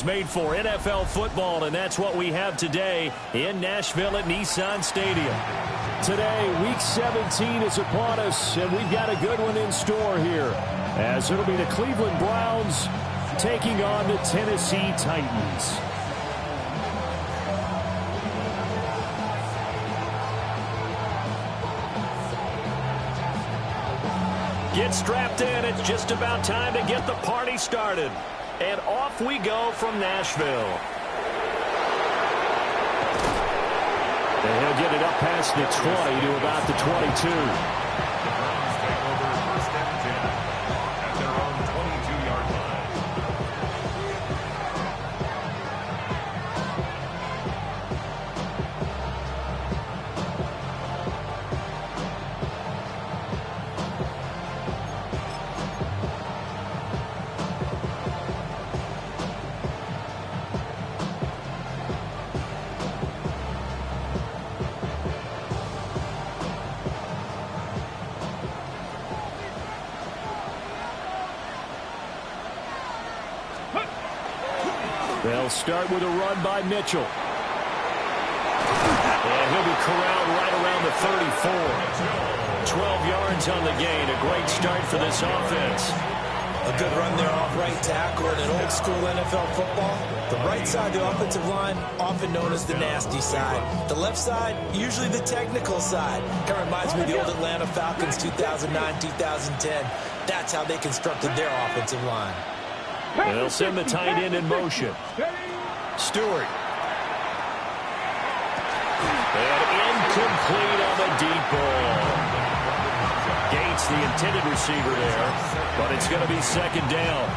was made for NFL football, and that's what we have today in Nashville at Nissan Stadium. Today, Week 17 is upon us, and we've got a good one in store here, as it'll be the Cleveland Browns taking on the Tennessee Titans. Get strapped in. It's just about time to get the party started. And off we go from Nashville. And he'll get it up past the 20 to about the 22. They'll start with a run by Mitchell. And he'll be corralled right around the 34. 12 yards on the gain. A great start for this offense. A good run there off right tackle in an old school NFL football. The right side of the offensive line, often known as the nasty side. The left side, usually the technical side. Kind of reminds me of the old Atlanta Falcons 2009-2010. That's how they constructed their offensive line. They'll send the tight end in motion. Stewart. And incomplete on the deep ball. Gates, the intended receiver there, but it's going to be second down.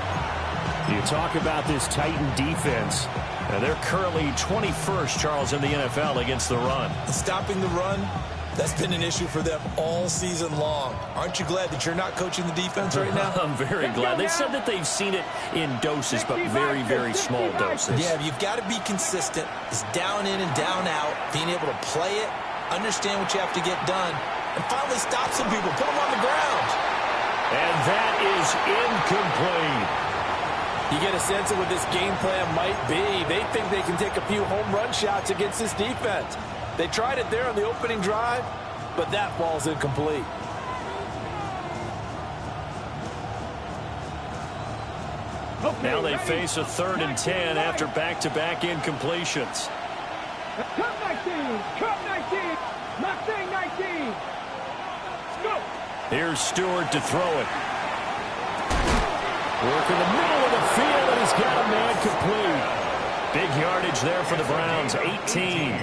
You talk about this Titan defense. And they're currently 21st, Charles, in the NFL against the run. Stopping the run, that's been an issue for them all season long. Aren't you glad that you're not coaching the defense right now? I'm very glad. They said that they've seen it in doses, but very, very small doses. Yeah, you've got to be consistent. It's down in and down out, being able to play it, understand what you have to get done, and finally stop some people, put them on the ground. And that is incomplete. You get a sense of what this game plan might be. They think they can take a few home run shots against this defense. They tried it there on the opening drive, but that ball's incomplete. Now they face a 3rd and 10 after back-to-back incompletions. Cut 19! Cut 19! Not saying 19! Go! Here's Stewart to throw it. Work in the middle of the field, and he's got a man complete. Big yardage there for the Browns, 18.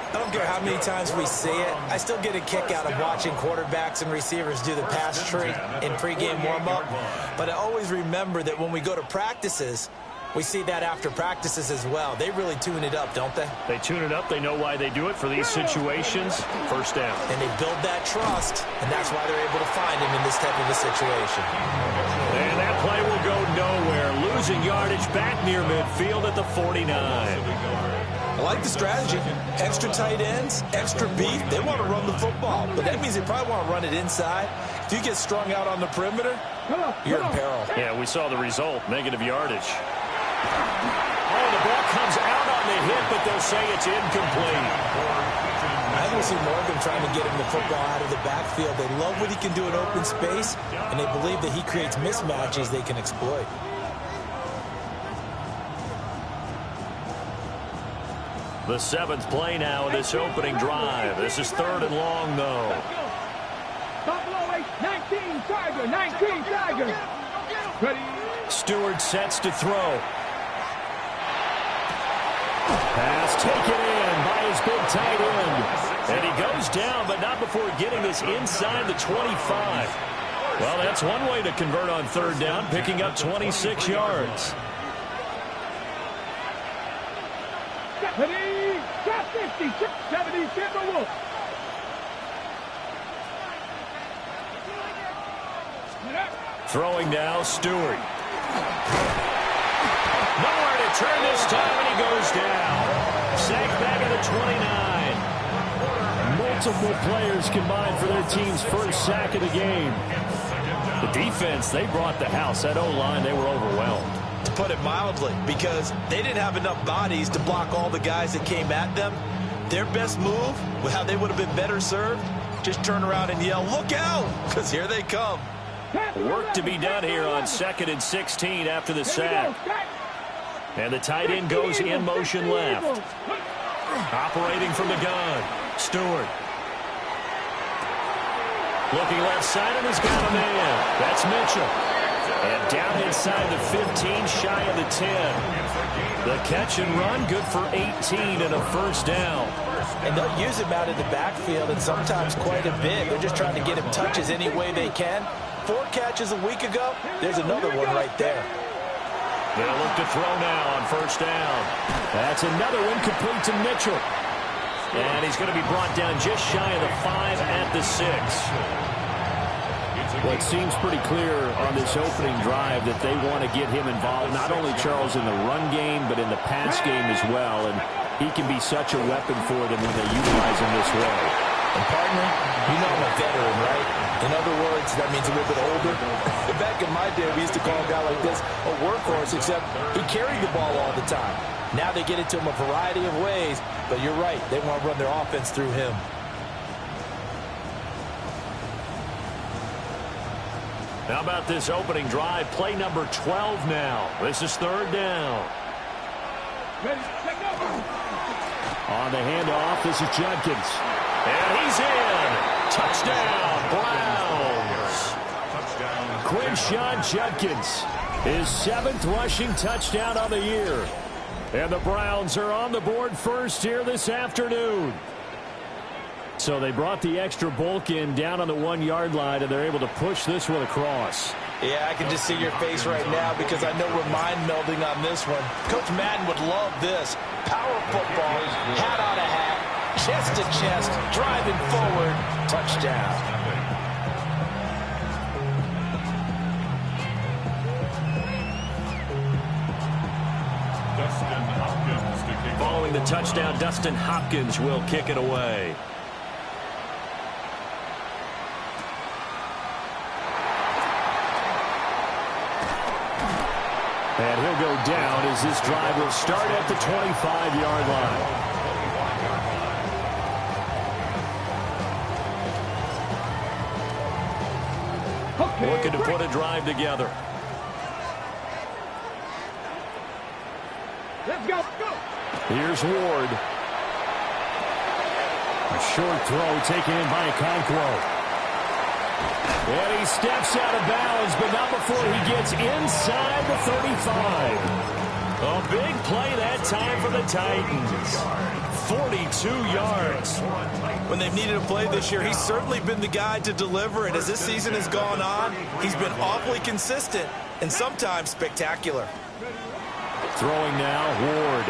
I don't care how many times we see it. I still get a kick out of watching quarterbacks and receivers do the pass tree in pregame warm-up. But I always remember that when we go to practices, we see that after practices as well. They really tune it up, don't they? They tune it up. They know why they do it for these situations. First down. And they build that trust, and that's why they're able to find him in this type of a situation. And that play will go nowhere. Losing yardage back near midfield at the 49. I like the strategy. Extra tight ends, extra beef. They want to run the football, but that means they probably want to run it inside. If you get strung out on the perimeter, you're in peril. Yeah, we saw the result, negative yardage. Oh, the ball comes out on the hit, but they'll say it's incomplete. I think we see Morgan trying to get him the football out of the backfield. They love what he can do in open space, and they believe that he creates mismatches they can exploit. The 7th play now of this opening drive. This is 3rd and long, though. Buffalo 19, Tiger, 19, Tiger. Ready? Stewart sets to throw. Pass taken in by his big tight end. And he goes down, but not before getting this inside the 25. Well, that's one way to convert on 3rd down, picking up 26 yards. Ready? Got 50, 70, get the wolf. Throwing now, Stewart. Nowhere to turn this time, and he goes down. Sacked back at the 29. Multiple players combined for their team's first sack of the game. The defense, they brought the house. That O-line, they were overwhelmed. to put it mildly, because they didn't have enough bodies to block all the guys that came at them. Their best move, how they would have been better served, just turn around and yell, "Look out!" because here they come. Work to be done here on 2nd and 16 after the sack. And the tight end goes in motion left. Operating from the gun, Stewart. Looking left side, and he's got a man. That's Mitchell. And down inside the 15, shy of the 10. The catch and run, good for 18 and a first down. And they'll use him out in the backfield, and sometimes quite a bit. They're just trying to get him touches any way they can. 4 catches a week ago. There's another one right there. They'll look to throw now on first down. That's another one complete to Mitchell. And he's going to be brought down just shy of the 5 at the 6. Well, it seems pretty clear on this opening drive that they want to get him involved, not only, Charles, in the run game, but in the pass game as well. And he can be such a weapon for them when they utilize him this way. And partner, you know I'm a veteran, right? In other words, that means a little bit older. Back in my day, we used to call a guy like this a workhorse, except he carried the ball all the time. Now they get it to him a variety of ways, but you're right. They want to run their offense through him. How about this opening drive? Play number 12 now. This is 3rd down. On the handoff, this is Judkins. And he's in. Touchdown, Browns. Quinshon Judkins, his 7th rushing touchdown on the year. And the Browns are on the board first here this afternoon. So they brought the extra bulk in down on the 1-yard line, and they're able to push this one across. Yeah, I can just see your face right now because I know we're mind melding on this one. Coach Madden would love this. Power football, hat on a hat, chest to chest, driving forward, touchdown. Following the touchdown, Dustin Hopkins will kick it away. And he'll go down as this drive will start at the 25-yard line. Looking to put a drive together. Let's go. Here's Ward. A short throw taken in by Okonkwo. And he steps out of bounds, but not before he gets inside the 35. A big play that time for the Titans. 42 yards. When they've needed a play this year, he's certainly been the guy to deliver, and as this season has gone on, he's been awfully consistent and sometimes spectacular. Throwing now, Ward.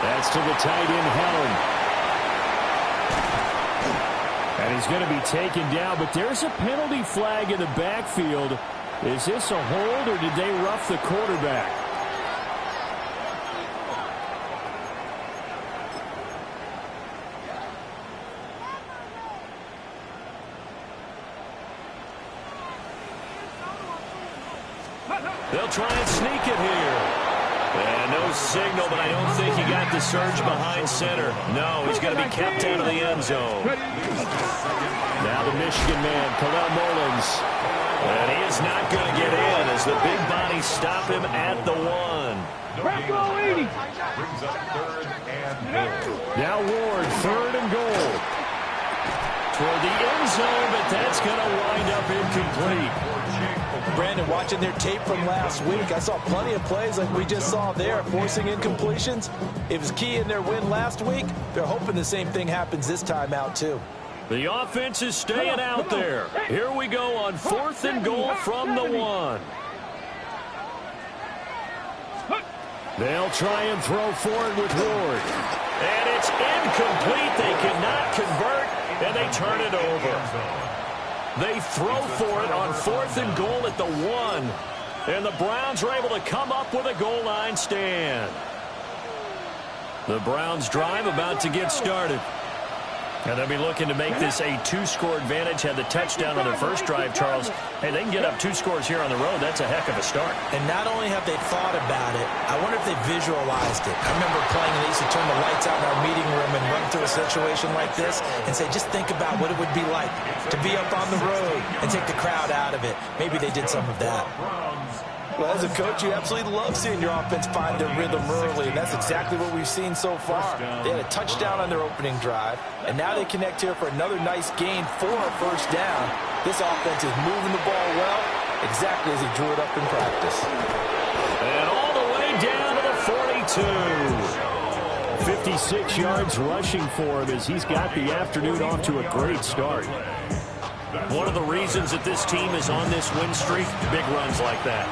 That's to the tight end, Helm. And he's going to be taken down, but there's a penalty flag in the backfield. Is this a hold, or did they rough the quarterback? They'll try and sneak it here. And no signal, but I don't think he got the surge behind center. No, he's going to be kept out of the end zone. Now the Michigan man, Khalil Mullins. And he is not going to get in as the big bodies stop him at the 1. Bravo 80. Now Ward, 3rd and goal. Toward the end zone, but that's going to wind up incomplete. Brandon, watching their tape from last week, I saw plenty of plays like we just saw there, forcing incompletions. It was key in their win last week. They're hoping the same thing happens this time out, too. The offense is staying out there. Here we go on 4th and goal from the 1. They'll try and throw forward with Ward. And it's incomplete. They cannot convert, and they turn it over. They throw for it on 4th and goal at the 1. And the Browns are able to come up with a goal line stand. The Browns drive about to get started. And they'll be looking to make this a 2-score advantage. Had the touchdown on their first drive, Charles. Hey, they can get up 2 scores here on the road. That's a heck of a start. And not only have they thought about it, I wonder if they visualized it. I remember playing, and they used to turn the lights out in our meeting room and run through a situation like this and say, just think about what it would be like to be up on the road and take the crowd out of it. Maybe they did some of that. Well, as a coach, you absolutely love seeing your offense find their rhythm early, and that's exactly what we've seen so far. They had a touchdown on their opening drive, and now they connect here for another nice gain for a first down. This offense is moving the ball well, exactly as he drew it up in practice. And all the way down to the 42. 56 yards rushing for him as he's got the afternoon off to a great start. One of the reasons that this team is on this win streak, big runs like that.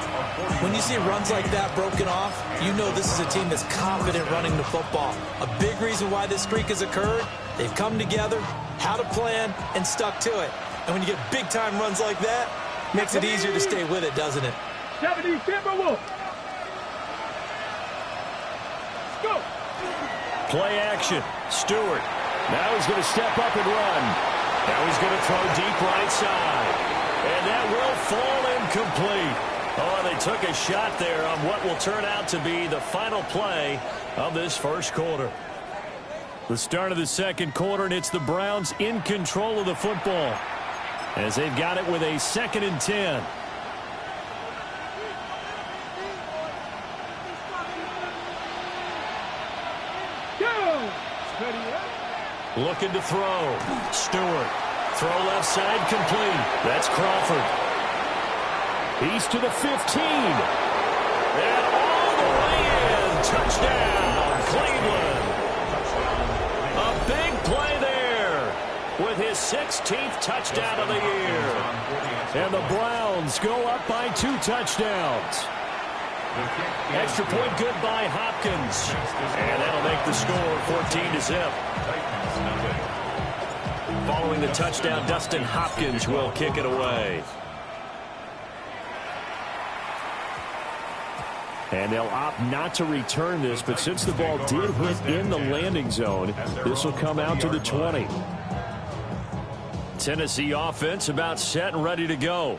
When you see runs like that broken off, you know this is a team that's confident running the football. A big reason why this streak has occurred, they've come together, had a plan, and stuck to it. And when you get big-time runs like that, makes it easier to stay with it, doesn't it? 70 Timberwolves. Go. Play action. Stewart. Now he's going to step up and run. Now he's going to throw deep right side. And that will fall incomplete. Oh, they took a shot there on what will turn out to be the final play of this first quarter. The start of the second quarter, and it's the Browns in control of the football as they've got it with a 2nd and 10. Looking to throw. Stewart. Throw left side complete. That's Crawford. He's to the 15. And all the way in. Touchdown, Cleveland. A big play there with his 16th touchdown of the year. And the Browns go up by 2 touchdowns. Extra point good by Hopkins. And that'll make the score 14-0. Following the touchdown, Dustin Hopkins will kick it away. And they'll opt not to return this, but since the ball did hit in the landing zone, this will come out to the 20. Tennessee offense about set and ready to go.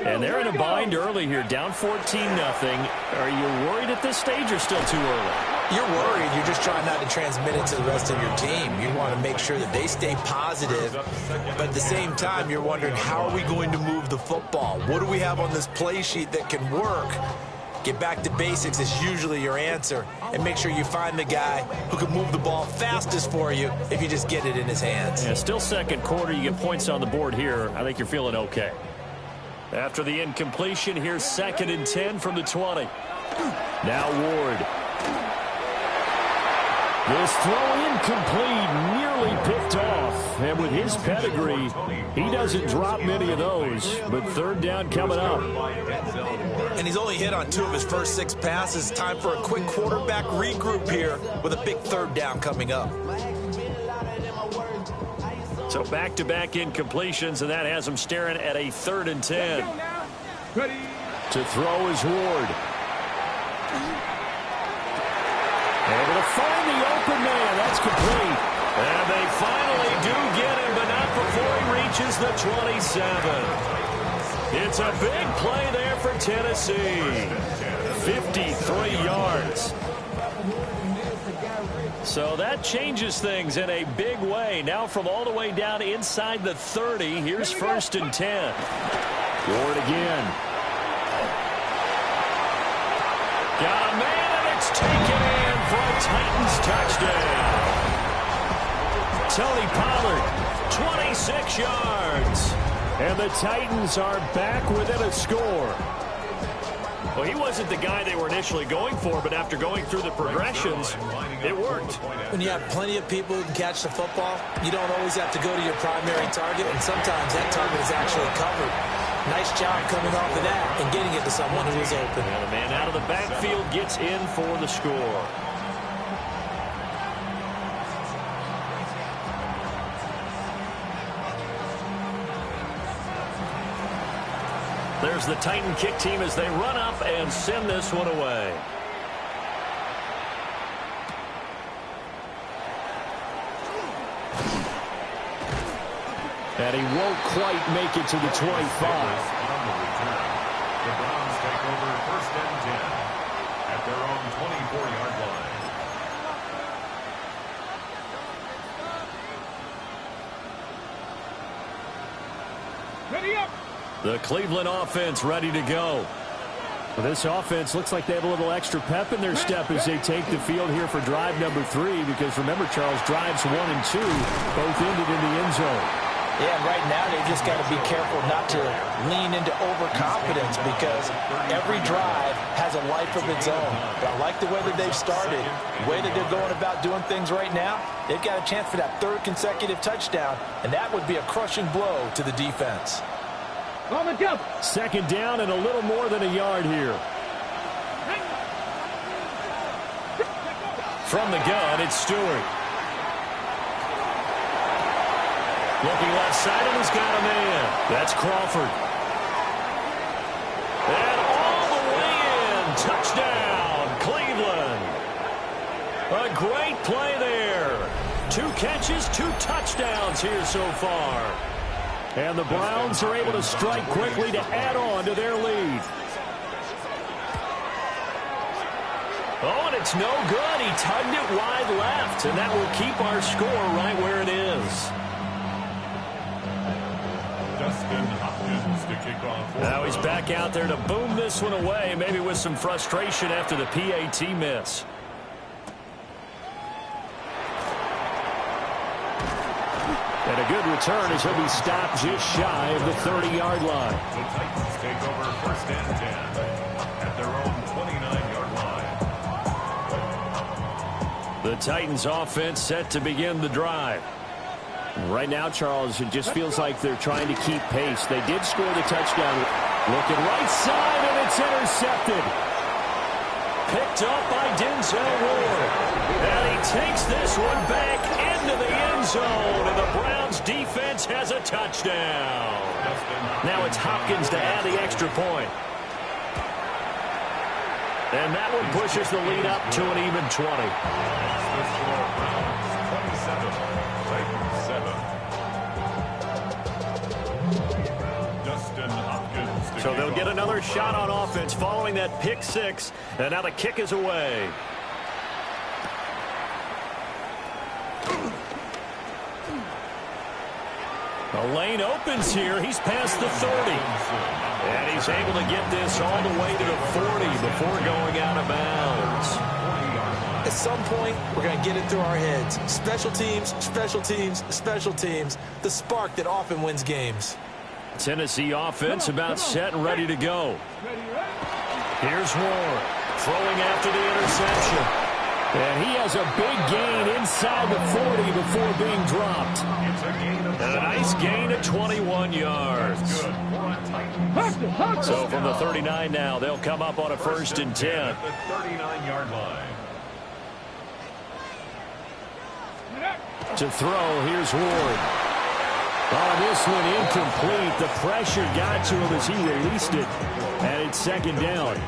And they're in a bind early here, down 14-0. Are you worried at this stage or still too early? You're worried. You're just trying not to transmit it to the rest of your team. You want to make sure that they stay positive. But at the same time, you're wondering, how are we going to move the football? What do we have on this play sheet that can work? Get back to basics is usually your answer. And make sure you find the guy who can move the ball fastest for you if you just get it in his hands. Yeah, still second quarter. You get points on the board here. I think you're feeling okay. After the incompletion, here's 2nd and 10 from the 20. Now Ward. This throw incomplete, nearly picked off. And with his pedigree, he doesn't drop many of those. But 3rd down coming up. And he's only hit on 2 of his first 6 passes. Time for a quick quarterback regroup here with a big 3rd down coming up. So back-to-back incompletions, and that has him staring at a 3rd and 10. Ready. To throw is Ward. Able to find the open man. That's complete. And they finally do get him, but not before he reaches the 27. It's a big play there for Tennessee. 53 yards. So that changes things in a big way. Now from all the way down inside the 30, here's 1st and 10. Ward again. Got a man, and it's taken in for a Titans touchdown. Tony Pollard, 26 yards. And the Titans are back within a score. Well, he wasn't the guy they were initially going for, but after going through the progressions, it worked. When you have plenty of people who can catch the football, you don't always have to go to your primary target, and sometimes that target is actually covered. Nice job coming off of that and getting it to someone who is open. And the man out of the backfield gets in for the score. There's the Titan kick team as they run up and send this one away. And he won't quite make it to the 25. The Browns take over 1st and 10 at their own 24-yard line. Ready up. The Cleveland offense ready to go. Well, this offense looks like they have a little extra pep in their step as they take the field here for drive number 3, because remember, Charles, drives 1 and 2 both ended in the end zone. Yeah, and right now they just got to be careful not to lean into overconfidence, because every drive has a life of its own. But I like the way that they've started, the way that they're going about doing things right now. They've got a chance for that 3rd consecutive touchdown, and that would be a crushing blow to the defense. On the double. 2nd down and a little more than a yard here. From the gun, it's Stewart. Looking left side, and he's got a man. That's Crawford. And all the way in. Touchdown, Cleveland. A great play there. 2 catches, 2 touchdowns here so far. And the Browns are able to strike quickly to add on to their lead. Oh, and it's no good. He tugged it wide left, and that will keep our score right where it is. Dustin Hopkins to kick off. Now he's back out there to boom this one away, maybe with some frustration after the PAT miss. And a good return as he'll be stopped just shy of the 30-yard line. The Titans take over 1st and 10 at their own 29-yard line. The Titans offense set to begin the drive. Right now, Charles, it just feels like they're trying to keep pace. They did score the touchdown. Looking right side, and it's intercepted. Picked up by Denzel Ward. And he takes this one back into the end zone, and the Browns defense has a touchdown. Now it's Hopkins to add the extra point. And that one pushes the lead up to an even 20. The score, Browns 27, Titans 7. Dustin Hopkins. So they'll get another shot on offense following that pick 6, and now the kick is away. The lane opens here. He's past the 30. And he's able to get this all the way to the 40 before going out of bounds. At some point, we're going to get it through our heads. Special teams, special teams, special teams. The spark that often wins games. Tennessee offense about set and ready to go. Here's Ward throwing after the interception. And he has a big gain inside the 40 before being dropped. And a nice gain of 21 yards. So from the 39 now, they'll come up on a 1st and 10. At the 39-yard line. To throw, here's Ward. On this one, incomplete. The pressure got to him as he released it. And it's 2nd down.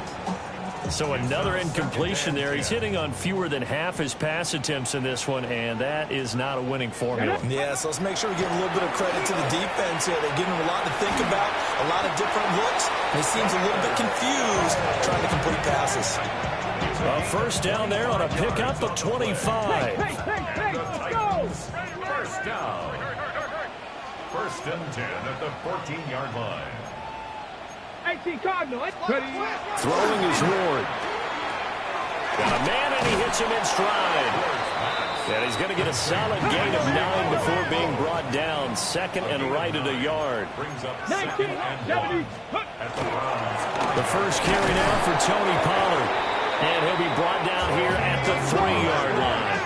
So another incompletion there. He's hitting on fewer than half his pass attempts in this one, and that is not a winning formula. Yeah, so let's make sure we give a little bit of credit to the defense here. They're giving him a lot to think about, a lot of different looks, and he seems a little bit confused trying to complete passes. A 1st down there on a pickup of 25. Hey, go! 1st down. 1st and 10 at the 14-yard line. 18 Cardinal. Throwing is Ward. Got a man, and he hits him in stride. And he's going to get a solid gain of 9 before being brought down. 2nd and right at a yard. Brings up 2nd and 1 at the Browns. The first carry now for Tony Pollard. And he'll be brought down here at the 3-yard line.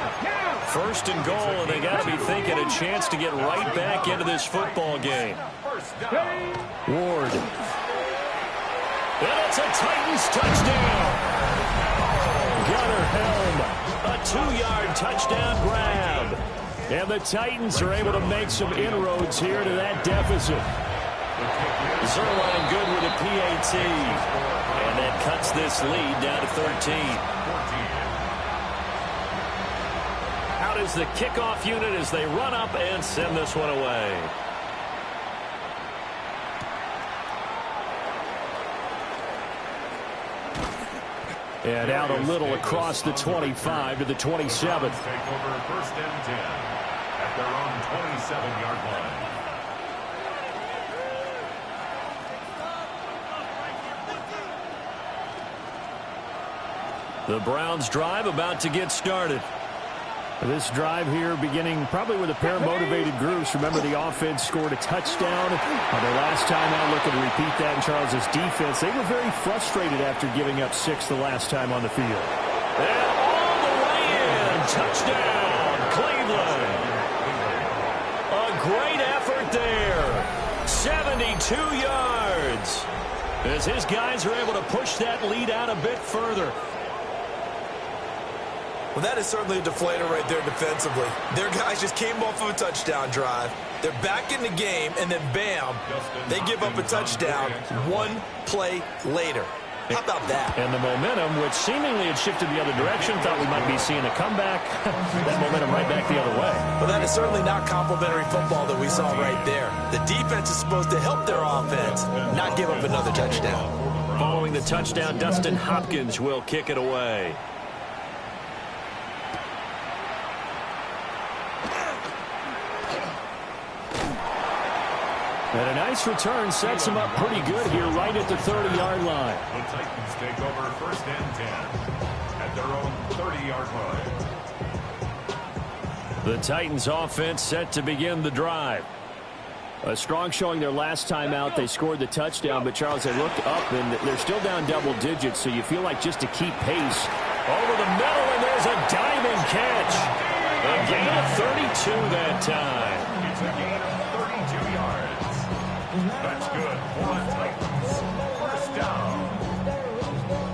1st and goal, and they got to be thinking a chance to get right back into this football game. 1st down. Ward. And it's a Titans touchdown. Gunnar Helm, a 2-yard touchdown grab. And the Titans are able to make some inroads here to that deficit. Zuerlein good with a PAT. And that cuts this lead down to 13. Out is the kickoff unit as they run up and send this one away. And out a little across the 25 to the 27. Take over first and 10 at their own 27-yard line. The Browns drive about to get started. This drive here beginning probably with a pair of motivated groups. Remember, the offense scored a touchdown on their last time out. Looking to repeat that in Charles's defense. They were very frustrated after giving up 6 the last time on the field. And all the way in. Touchdown, Cleveland. A great effort there. 72 yards. As his guys are able to push that lead out a bit further. Well, that is certainly a deflator right there defensively. Their guys just came off of a touchdown drive. They're back in the game, and then bam, they give up a touchdown 1 play later. How about that? And the momentum, which seemingly had shifted the other direction, thought we might be seeing a comeback. That momentum right back the other way. Well, that is certainly not complimentary football that we saw right there. The defense is supposed to help their offense, not give up another touchdown. Following the touchdown, Dustin Hopkins will kick it away. And a nice return sets him up pretty good here right at the 30-yard line. The Titans take over first and 10 at their own 30-yard line. The Titans offense set to begin the drive. A strong showing their last time out. They scored the touchdown, but Charles, they looked up, and they're still down double digits, so you feel like just to keep pace. Over the middle, and there's a diving catch. A gain of 32 that time. It's a gain of 32 yards. That's good for the Titans. First down.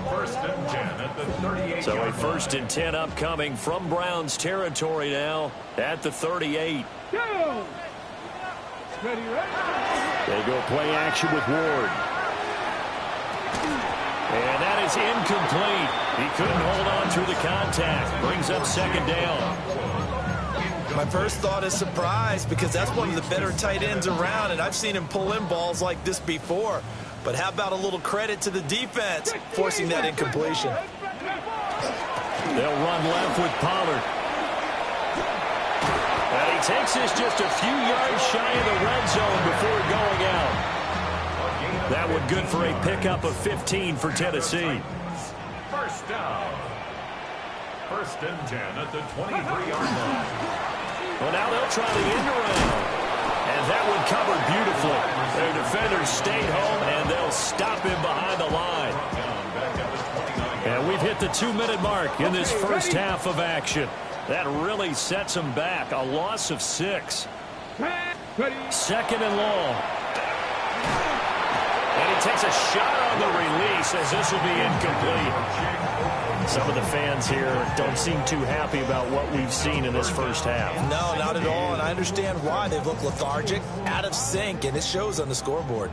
First and 10 at the 38-yard So a line. first and 10 upcoming from Browns territory now at the 38. Go. Ready, ready. They go play action with Ward. And that is incomplete. He couldn't hold on through the contact. Brings up second down. My first thought is surprise because that's one of the better tight ends around, and I've seen him pull in balls like this before. But how about a little credit to the defense forcing that incompletion? They'll run left with Pollard. And he takes this just a few yards shy of the red zone before going out. That one good for a pickup of 15 for Tennessee. First down. First and 10 at the 23-yard line. Well, now they'll try the end around. And that one covered beautifully. Their defenders stayed home, and they'll stop him behind the line. And we've hit the 2-minute mark in this first half of action. That really sets them back. A loss of 6. Second and long. And he takes a shot on the release as this will be incomplete. Some of the fans here don't seem too happy about what we've seen in this first half. No, not at all, and I understand why. They've looked lethargic, out of sync, and it shows on the scoreboard.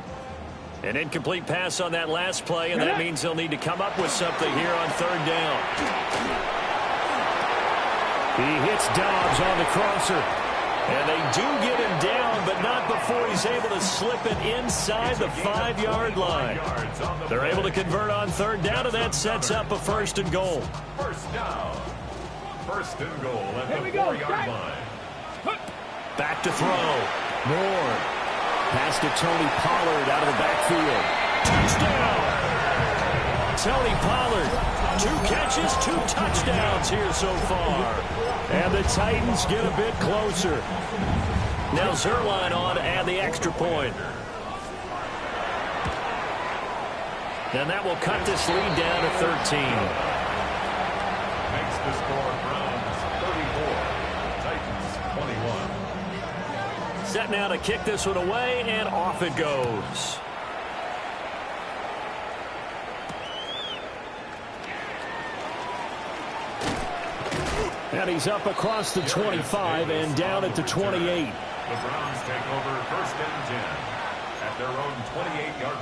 An incomplete pass on that last play, and that means they'll need to come up with something here on third down. He hits Dobbs on the crosser. And they do get him down, but not before he's able to slip it inside the 5-yard line. They're able to convert on third down, and that sets up a first and goal. First down. First and goal at the 4-yard line. Back to throw. Moore. Pass to Tony Pollard out of the backfield. Touchdown! Tony Pollard. 2 catches, 2 touchdowns here so far. And the Titans get a bit closer. Now Zerline on to add the extra point. And that will cut this lead down to 13. Makes the score Browns 34. Titans 21. Set now to kick this one away, and off it goes. And he's up across the 25 and down at the 28. The Browns take over first and 10 at their own 28-yard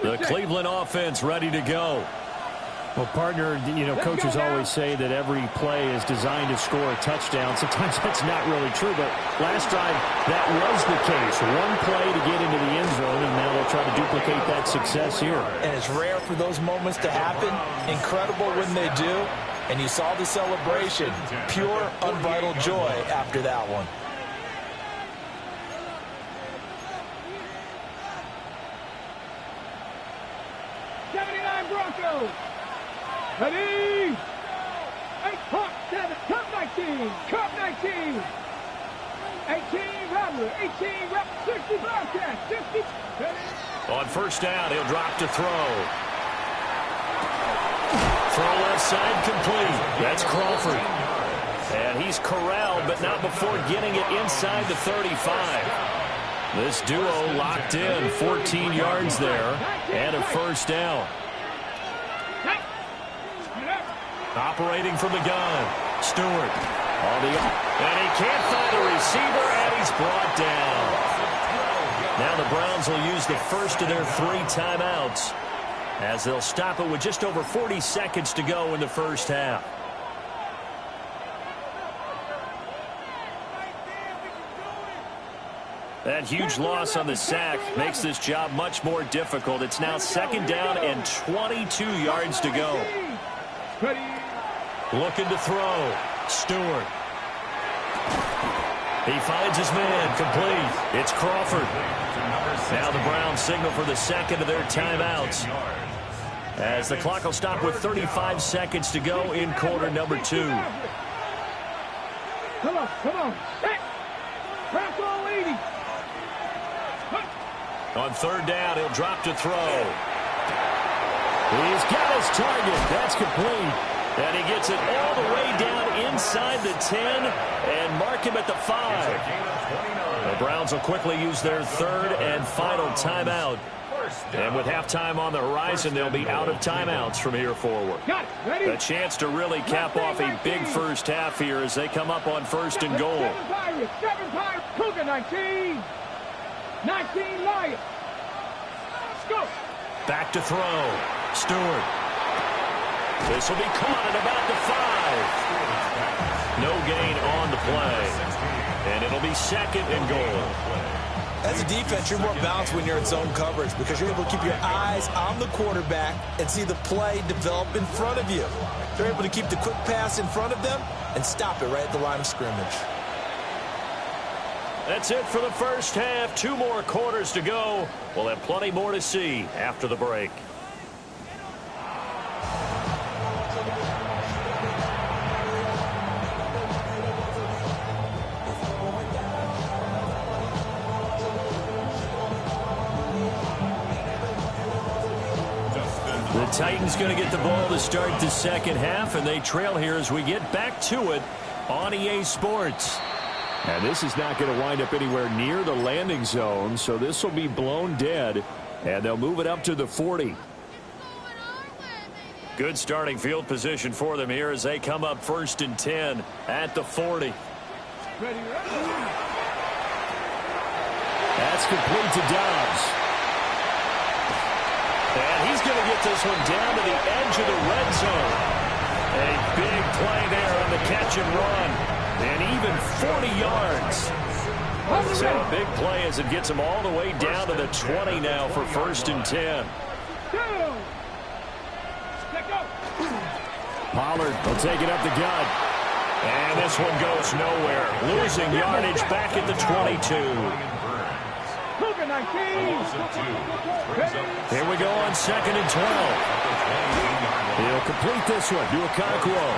line. The Cleveland offense ready to go. Well, partner, you know, coaches always say that every play is designed to score a touchdown. Sometimes that's not really true, but last drive, that was the case. One play to get into the end zone, and now they'll try to duplicate that success here. And it's rare for those moments to happen. Incredible when they do. And you saw the celebration. Pure, unbridled joy after that one. Broncos. Ready? 8, Hawk, 7, Cup 19, Cup 19. 18, Rattler, 18, Rep, 60, Broadcast, 60. Ready? On first down, he'll drop to throw. Throw left side complete. That's Crawford. And he's corralled, but not before getting it inside the 35. This duo locked in, 14 yards there, and a first down. Operating from the gun, Stewart. And he can't find a receiver, and he's brought down. Now the Browns will use the first of their 3 timeouts, as they'll stop it with just over 40 seconds to go in the first half. That huge loss on the sack makes this job much more difficult. It's now second down and 22 yards to go. Looking to throw. Stewart. He finds his man. Complete. It's Crawford. Now the Browns signal for the second of their timeouts, as the clock will stop with 35 seconds to go in quarter number 2. Come on. Press all 80. On third down, he'll drop to throw. He's got his target. That's complete. And he gets it all the way down inside the 10 and mark him at the 5. The Browns will quickly use their third and final timeout. And with halftime on the horizon, they'll be out of timeouts from here forward. A chance to really cap off a big first half here as they come up on first and goal. 7 Pirates, Cougar 19. 19 Lions. Go. Back to throw. Stewart. This will be caught at about the 5. No gain on the play. And it'll be second and goal. As a defense, you're more balanced when you're in zone coverage because you're able to keep your eyes on the quarterback and see the play develop in front of you. They're able to keep the quick pass in front of them and stop it right at the line of scrimmage. That's it for the first half. 2 more quarters to go. We'll have plenty more to see after the break. The Titans going to get the ball to start the second half, and they trail here as we get back to it on EA Sports. And this is not going to wind up anywhere near the landing zone, so this will be blown dead, and they'll move it up to the 40. Good starting field position for them here as they come up first and 10 at the 40. That's complete to Dobbs. And he's going to get this one down to the edge of the red zone. A big play there on the catch and run. And even 40 yards. So a big play as it gets him all the way down to the 20 now for first and 10. Pollard will take it up the gut. And this one goes nowhere. Losing yardage back at the 22. Here we go on second and 12. He'll complete this one to Okonkwo.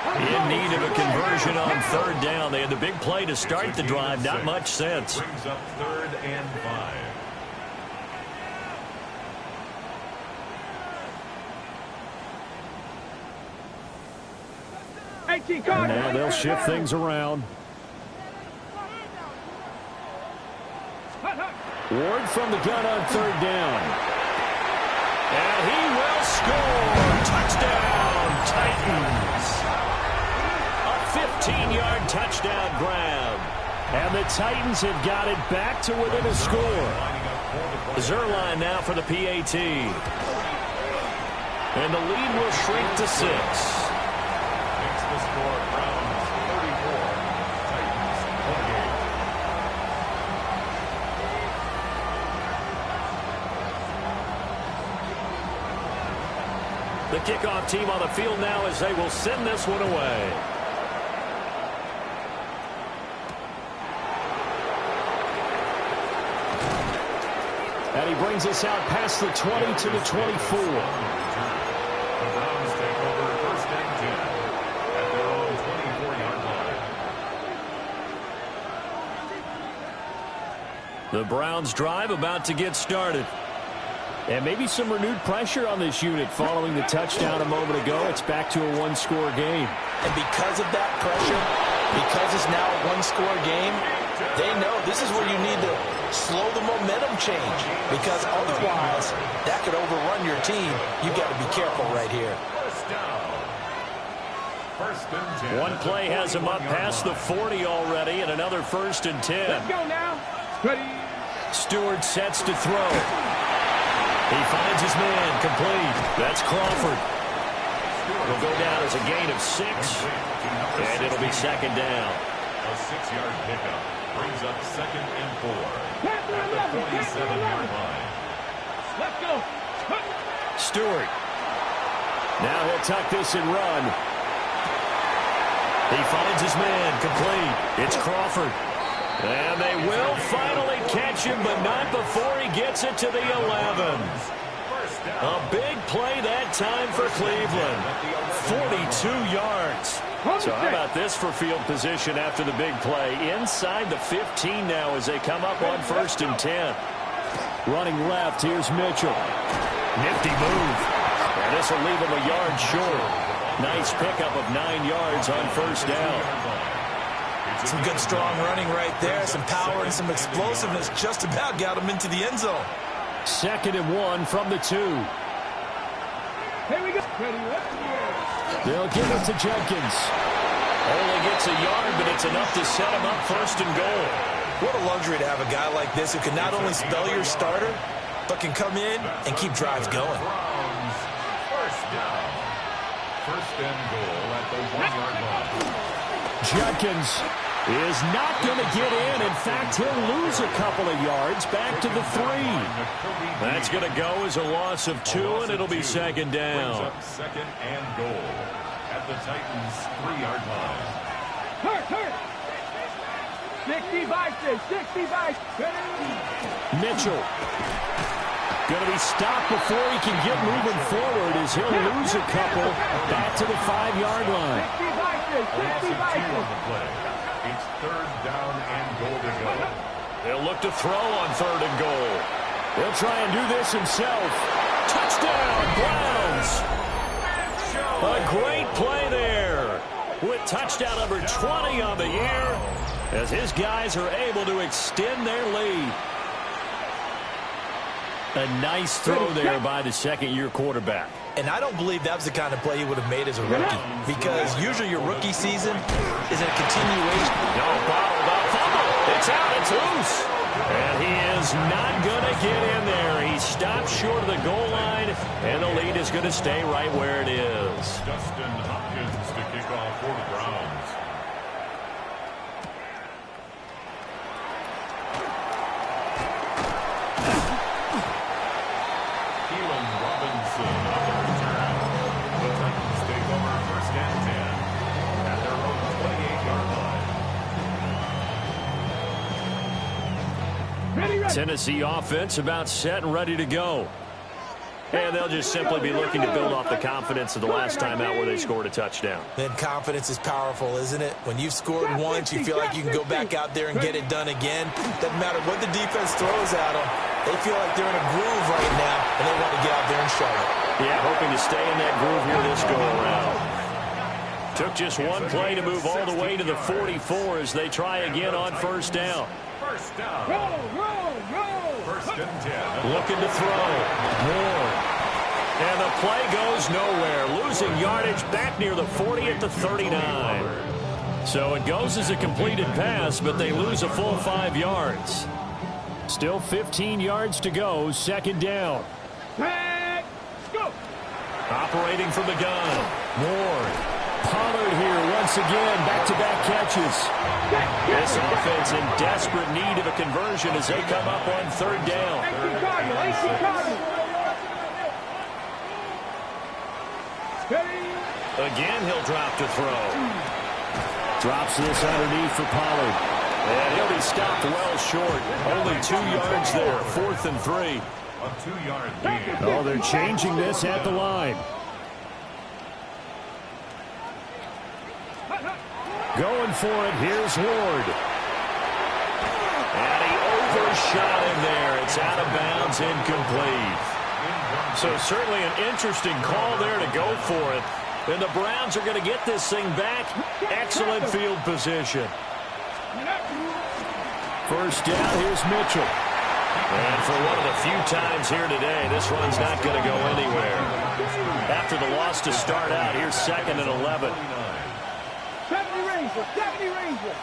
In need of a conversion on third down. They had the big play to start the drive. Not much sense. Brings up third and 5. And now they'll shift things around. Ward from the gun on third down. And he will score. Touchdown, Titans. A 15-yard touchdown grab. And the Titans have got it back to within a score. Zuerlein now for the PAT. And the lead will shrink to 6. Makes the score Browns 34, Titans 28. The kickoff team on the field now as they will send this one away. And he brings us out past the 20 to the 24. The Browns take over first and 10 at their own 24-yard line. The Browns drive about to get started. And maybe some renewed pressure on this unit following the touchdown a moment ago. It's back to a one-score game. And because of that pressure, because it's now a one-score game, they know this is where you need to slow the momentum change. Because otherwise, that could overrun your team. You've got to be careful right here. First down. First and 10. One play has him up past the 40 already, and another first and 10. Let's go now. Ready. Stewart sets to throw. He finds his man, complete. That's Crawford. Will go down as a gain of 6, and it'll be second down. A 6-yard pickup brings up second and 4 at the 47-yard line. Let's go. Stewart. Now he'll tuck this and run. He finds his man, complete. It's Crawford. And they will finally catch him, but not before he gets it to the 11. A big play that time for Cleveland. 42 yards. So how about this for field position after the big play? Inside the 15 now as they come up on first and 10. Running left, here's Mitchell. Nifty move. And this will leave him a yard short. Nice pickup of 9 yards on first down. Some good strong running right there. Some power and some explosiveness just about got him into the end zone. Second and 1 from the 2. Here we go. Ready. Let's go. They'll give it to Jenkins. Only gets a yard, but it's enough to set him up first and goal. What a luxury to have a guy like this who can not only spell your starter, but can come in and keep drives going. Browns first down. First and goal at the 1-yard line. Jenkins is not going to get in. In fact, he'll lose a couple of yards back to the 3. That's going to go as a loss of 2, and it'll be second Brings down. up second and goal at the Titans' 3-yard line. Hurt. 60 vices. 60 vices. Ready. Mitchell going to be stopped before he can get moving forward as he'll lose a couple back to the 5-yard line. 60 vices. A loss 60 of 2 vices. on the play. It's third down and goal to go. They'll look to throw on third and goal. He'll try and do this himself. Touchdown, Browns! A great play there with touchdown number 20 on the year as his guys are able to extend their lead. A nice throw there by the second-year quarterback. And I don't believe that was the kind of play he would have made as a rookie. Because usually your rookie season is a continuation. No, bottled up fumble. It's out. It's loose. And he is not going to get in there. He stopped short of the goal line, and the lead is going to stay right where it is. Dustin Hopkins to kick off for the Browns. Keelan Robinson on the return. The Titans take over first and 10 at their own 28-yard line. Ready. Tennessee offense about set and ready to go. And they'll just simply be looking to build off the confidence of the last time out where they scored a touchdown. Then confidence is powerful, isn't it? When you've scored once, you feel like you can go back out there and get it done again. Doesn't matter what the defense throws at them. They feel like they're in a groove right now, and they want to get out there and show it. Yeah, hoping to stay in that groove here this go-around. Took just one play to move all the way to the 44 as they try again on first down. First down. Roll. First and 10. Looking to throw. More. And the play goes nowhere. Losing yardage back near the 40 at the 39. So it goes as a completed pass, but they lose a full 5 yards. Still 15 yards to go. Second down. Let's go. operating from the gun. Ward. Pollard here once again. Back-to-back catches. This offense in desperate need of a conversion as they come up on third down. Again, he'll drop to throw. Drops this underneath for Pollard. And he'll be stopped well short. Only 2 yards there. 4th and 3. A 2-yard gain. Oh, they're changing this at the line. Going for it. Here's Ward. And he overshot him there. It's out of bounds, incomplete. So certainly an interesting call there to go for it. And the Browns are going to get this thing back. Excellent field position. First down, here's Mitchell. And for one of the few times here today, this run's not going to go anywhere. After the loss to start out, here's 2nd and 11. 70 Ranger, 70 Ranger.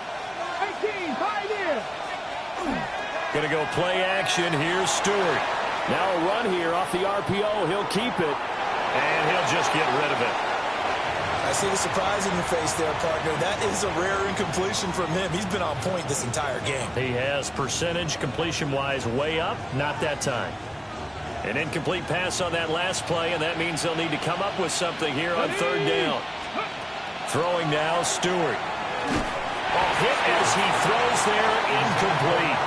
18, 5 in. Going to go play action. Here's Stewart. Now a run here off the RPO. He'll keep it. And he'll just get rid of it. I see the surprise in your face there, partner. That is a rare incompletion from him. He's been on point this entire game. He has percentage completion-wise way up. Not that time. An incomplete pass on that last play, and that means they'll need to come up with something here on third down. Throwing now, Stewart. Hit as he throws there, incomplete.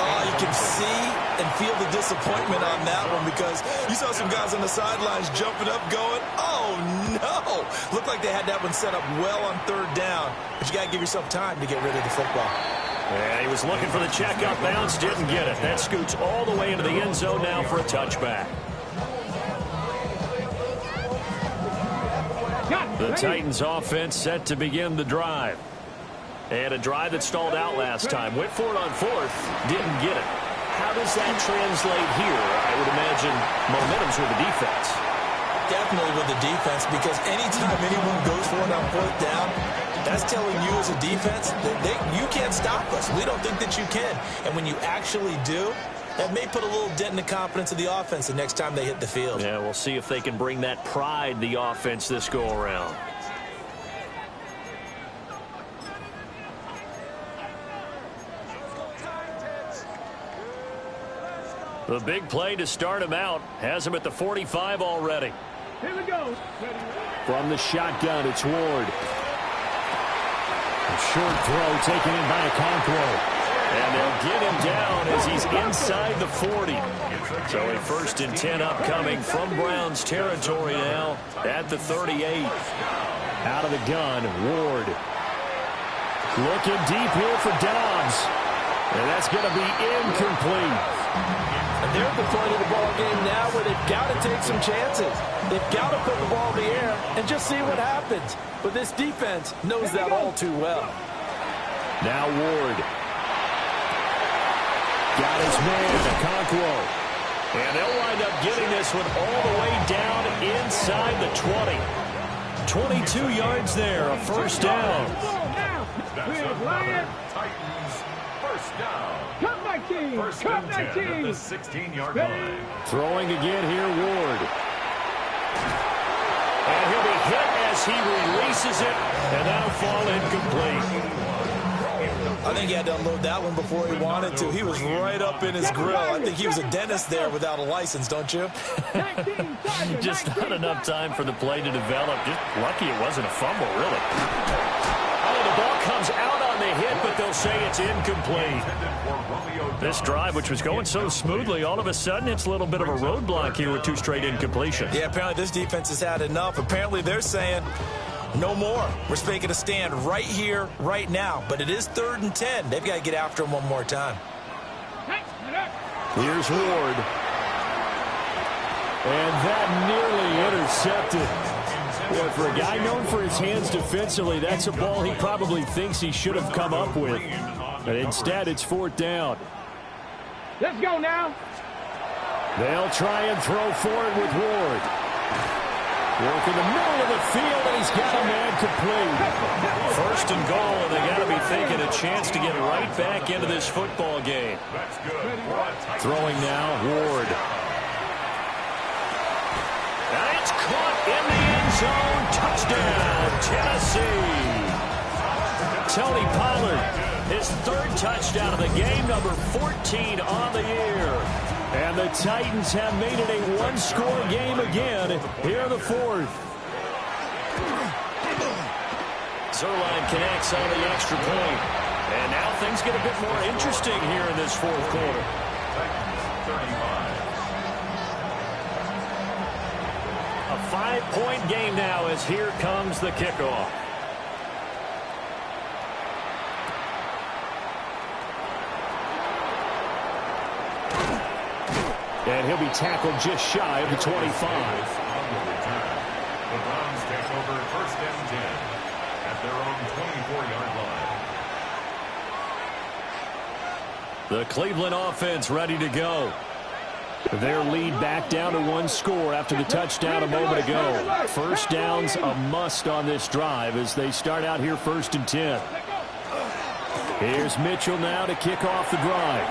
Oh, you can see and feel the disappointment on that one because you saw some guys on the sidelines jumping up going, oh, no. Looked like they had that one set up well on third down, but you got to give yourself time to get rid of the football. Yeah, he was looking for the checkout bounce, didn't get it. That scoots all the way into the end zone now for a touchback. The Titans offense set to begin the drive. And a drive that stalled out last time. Went for it on 4th, didn't get it. How does that translate here? I would imagine momentum's with the defense. Definitely with the defense, because anytime anyone goes for it on 4th down, that's telling you as a defense that you can't stop us. We don't think that you can. And when you actually do, that may put a little dent in the confidence of the offense the next time they hit the field. Yeah, we'll see if they can bring that pride, the offense, this go-around. The big play to start him out has him at the 45 already. Here we go. From the shotgun, it's Ward. A short throw taken in by Okonkwo. And they'll get him down as he's inside the 40. So a 1st and 10 upcoming from Browns territory now at the 38. Out of the gun, Ward. Looking deep here for Dobbs. And that's going to be incomplete. And they're at the point of the ball game now where they've got to take some chances. They've got to put the ball in the air and just see what happens. But this defense knows that all too well. Now Ward. Got his man, Okonkwo. And they'll wind up getting this one all the way down inside the 20. 22 yards there, a 1st down. Titans, 1st down. Cut 19. 1st Cut and 10 at 19. the 16-yard line. Throwing again here, Ward. And he'll be hit as he releases it, and that'll fall incomplete. I think he had to unload that one before he wanted to. He was right up in his grill. I think he was a dentist there without a license, don't you? Just not enough time for the play to develop. Just lucky it wasn't a fumble, really. Oh, the ball comes out on the hit, but they'll say it's incomplete. This drive, which was going so smoothly, all of a sudden it's a little bit of a roadblock here with 2 straight incompletions. Yeah, apparently this defense has had enough. Apparently they're saying no more. We're making a stand right here, right now. But it is 3rd and 10. They've got to get after him one more time. Here's Ward. And that nearly intercepted. Boy, for a guy known for his hands defensively, that's a ball he probably thinks he should have come up with. But instead, it's 4th down. Let's go now. They'll try and throw for it with Ward. Work in the middle of the field, and he's got a man complete. 1st and goal, and they got to be thinking a chance to get right back into this football game. That's good. Throwing now, Ward. And it's caught in the end zone. Touchdown, Tennessee. Tony Pollard, his third touchdown of the game, number 14 on the year. And the Titans have made it a one-score game again here in the fourth. Zuerlein connects on the extra point. And now things get a bit more interesting here in this fourth quarter. A 5-point game now as here comes the kickoff. And he'll be tackled just shy of the 25. On the return, the Browns take over first and 10 at their own 24-yard line. The Cleveland offense ready to go. Their lead back down to one score after the touchdown a moment ago. First down's a must on this drive as they start out here first and 10. Here's Mitchell now to kick off the drive.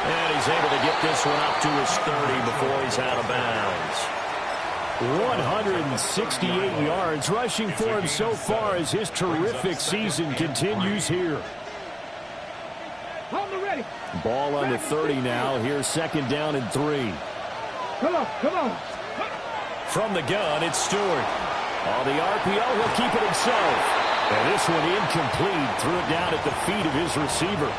And he's able to get this one up to his 30 before he's out of bounds. 168 yards rushing for him so far as his terrific season continues here. Ball on the 30 now. Here's second down and 3. Come on, come on. From the gun, it's Stewart. On the RPO, he'll keep it himself. And this one incomplete. Threw it down at the feet of his receiver.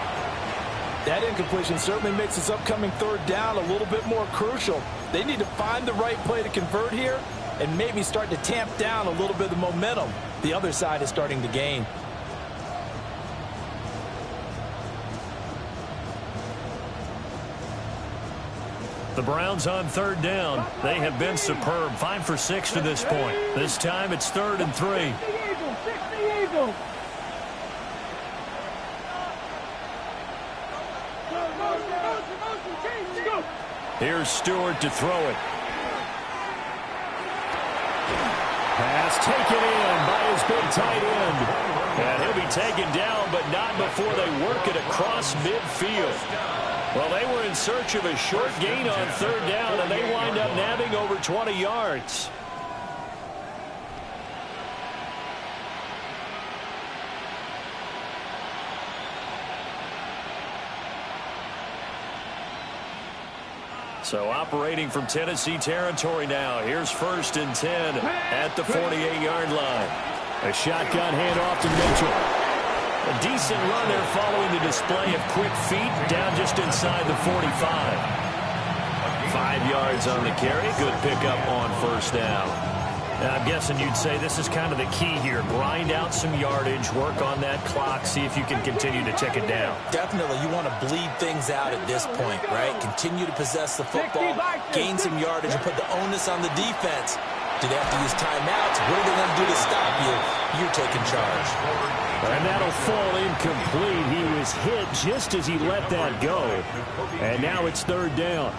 That incompletion certainly makes this upcoming third down a little bit more crucial. They need to find the right play to convert here and maybe start to tamp down a little bit of the momentum the other side is starting to gain. The Browns on third down. They have been superb. 5 for 6 to this point. This time it's 3rd and 3. Here's Stewart to throw it. Pass taken in by his big tight end. And he'll be taken down, but not before they work it across midfield. Well, they were in search of a short gain on third down, and they wind up nabbing over 20 yards. So operating from Tennessee territory now. Here's 1st and 10 at the 48-yard line. A shotgun handoff to Mitchell. A decent run there following the display of quick feet down just inside the 45. 5 yards on the carry. Good pickup on first down. Now, I'm guessing you'd say this is kind of the key here. Grind out some yardage, work on that clock, see if you can continue to tick it down. Definitely, you want to bleed things out at this point, right? Continue to possess the football, gain some yardage, and put the onus on the defense. Do they have to use timeouts? What are they going to do to stop you? You're taking charge. And that'll fall incomplete. He was hit just as he let that go. And now it's 3rd down.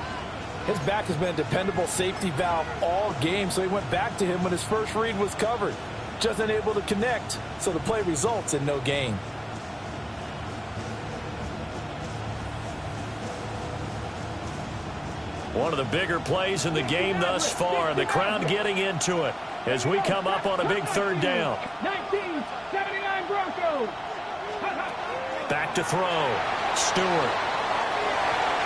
His back has been a dependable safety valve all game, so he went back to him when his first read was covered. Just unable to connect, so the play results in no gain. One of the bigger plays in the game thus far. The crowd getting into it as we come up on a big 3rd down. 1979 Broncos. Back to throw. Stewart.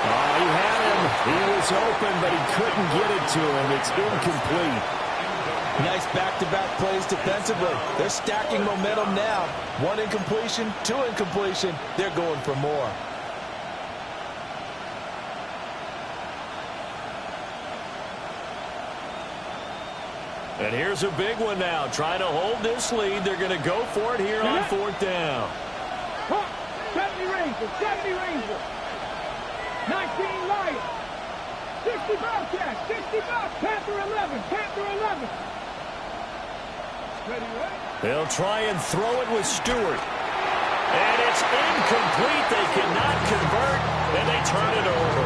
Oh, he had him. He was open, but he couldn't get it to him. It's incomplete. Nice back-to-back plays defensively. They're stacking momentum now. 1 incompletion, 2 incompletion. They're going for more. And here's a big one now. Trying to hold this lead. They're going to go for it here on 4th down. 70 Rangers, 70 Rangers. 19 Lions. 60 Bobcats, 60 Bobcats. Panther 11, Panther 11. Ready, right? They'll try and throw it with Stewart. And it's incomplete. They cannot convert, and they turn it over.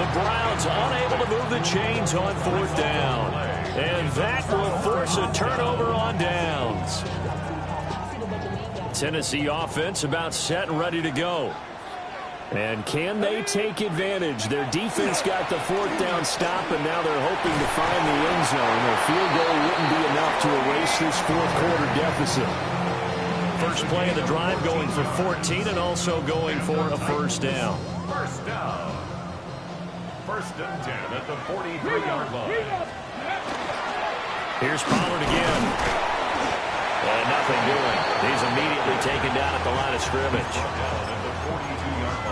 The Browns unable to move the chains on 4th down. And that will force a turnover on downs. Tennessee offense about set and ready to go. And can they take advantage? Their defense got the fourth down stop, and now they're hoping to find the end zone. A field goal wouldn't be enough to erase this fourth quarter deficit. First play of the drive going for 14 and also going for a first down. First down. First and 10 at the 43-yard line. Here's Pollard again. And nothing doing. He's immediately taken down at the line of scrimmage.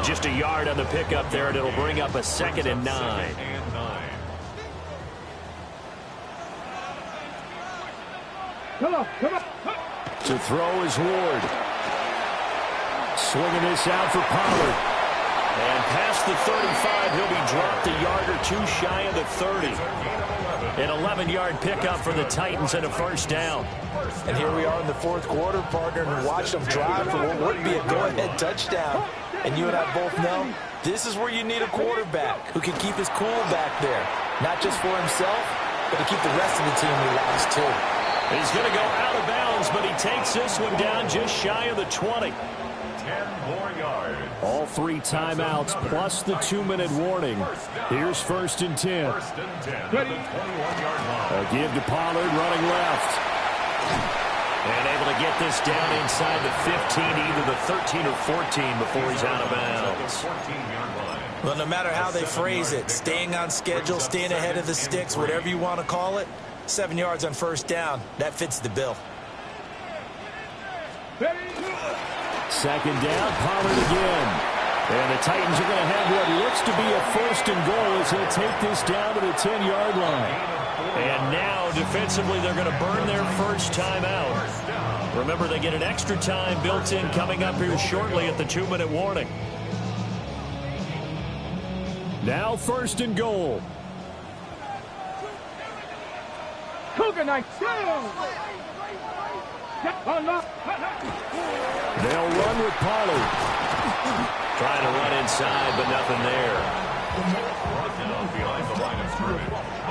Just a yard on the pickup there, and it'll bring up a 2nd and 9. Come on. To throw is Ward. Swinging this out for Pollard. And past the 35, he'll be dropped a yard or two shy of the 30. An 11-yard pickup for the Titans and a first down. And here we are in the fourth quarter, partner, and watch them drive for what would be a go-ahead touchdown. And you and I both know this is where you need a quarterback who can keep his cool back there. Not just for himself, but to keep the rest of the team relaxed too. He's going to go out of bounds, but he takes this one down just shy of the 20. 10 more yards. All 3 timeouts plus the 2-minute warning. Here's first and 10. First and 10 at the 21-yard line. A give to Pollard running left. And able to get this down inside the 15, either the 13 or 14 before he's out of bounds. Well, no matter how they phrase it, staying on schedule, staying ahead of the sticks, whatever you want to call it, 7 yards on first down, that fits the bill. Second down, Pollard again. And the Titans are going to have what looks to be a first and goal as he'll take this down to the 10-yard line. And now, defensively, they're going to burn their first time out. Remember, they get an extra time built in coming up here shortly at the 2-minute warning. Now first and goal. Cougar Knight. They'll run with Pollard. Trying to run inside, but nothing there.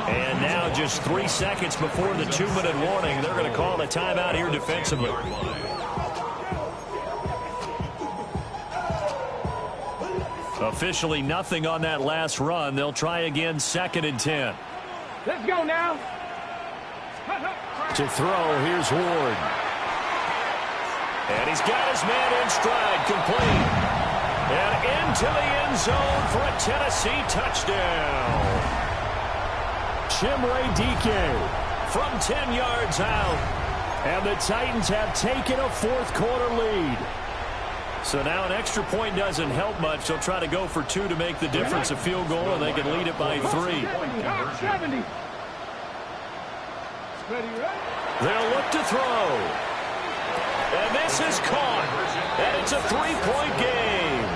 And now just 3 seconds before the 2-minute warning, they're going to call a timeout here defensively. Officially nothing on that last run. They'll try again, 2nd and 10. Let's go now. To throw, here's Ward. And he's got his man in stride, complete. And into the end zone for a Tennessee touchdown. Chimere Dike from 10 yards out. And the Titans have taken a fourth quarter lead. So now an extra point doesn't help much. They'll try to go for 2 to make the difference a field goal, and they can lead it by 3. 70. They'll look to throw. And this is caught. And it's a 3-point game.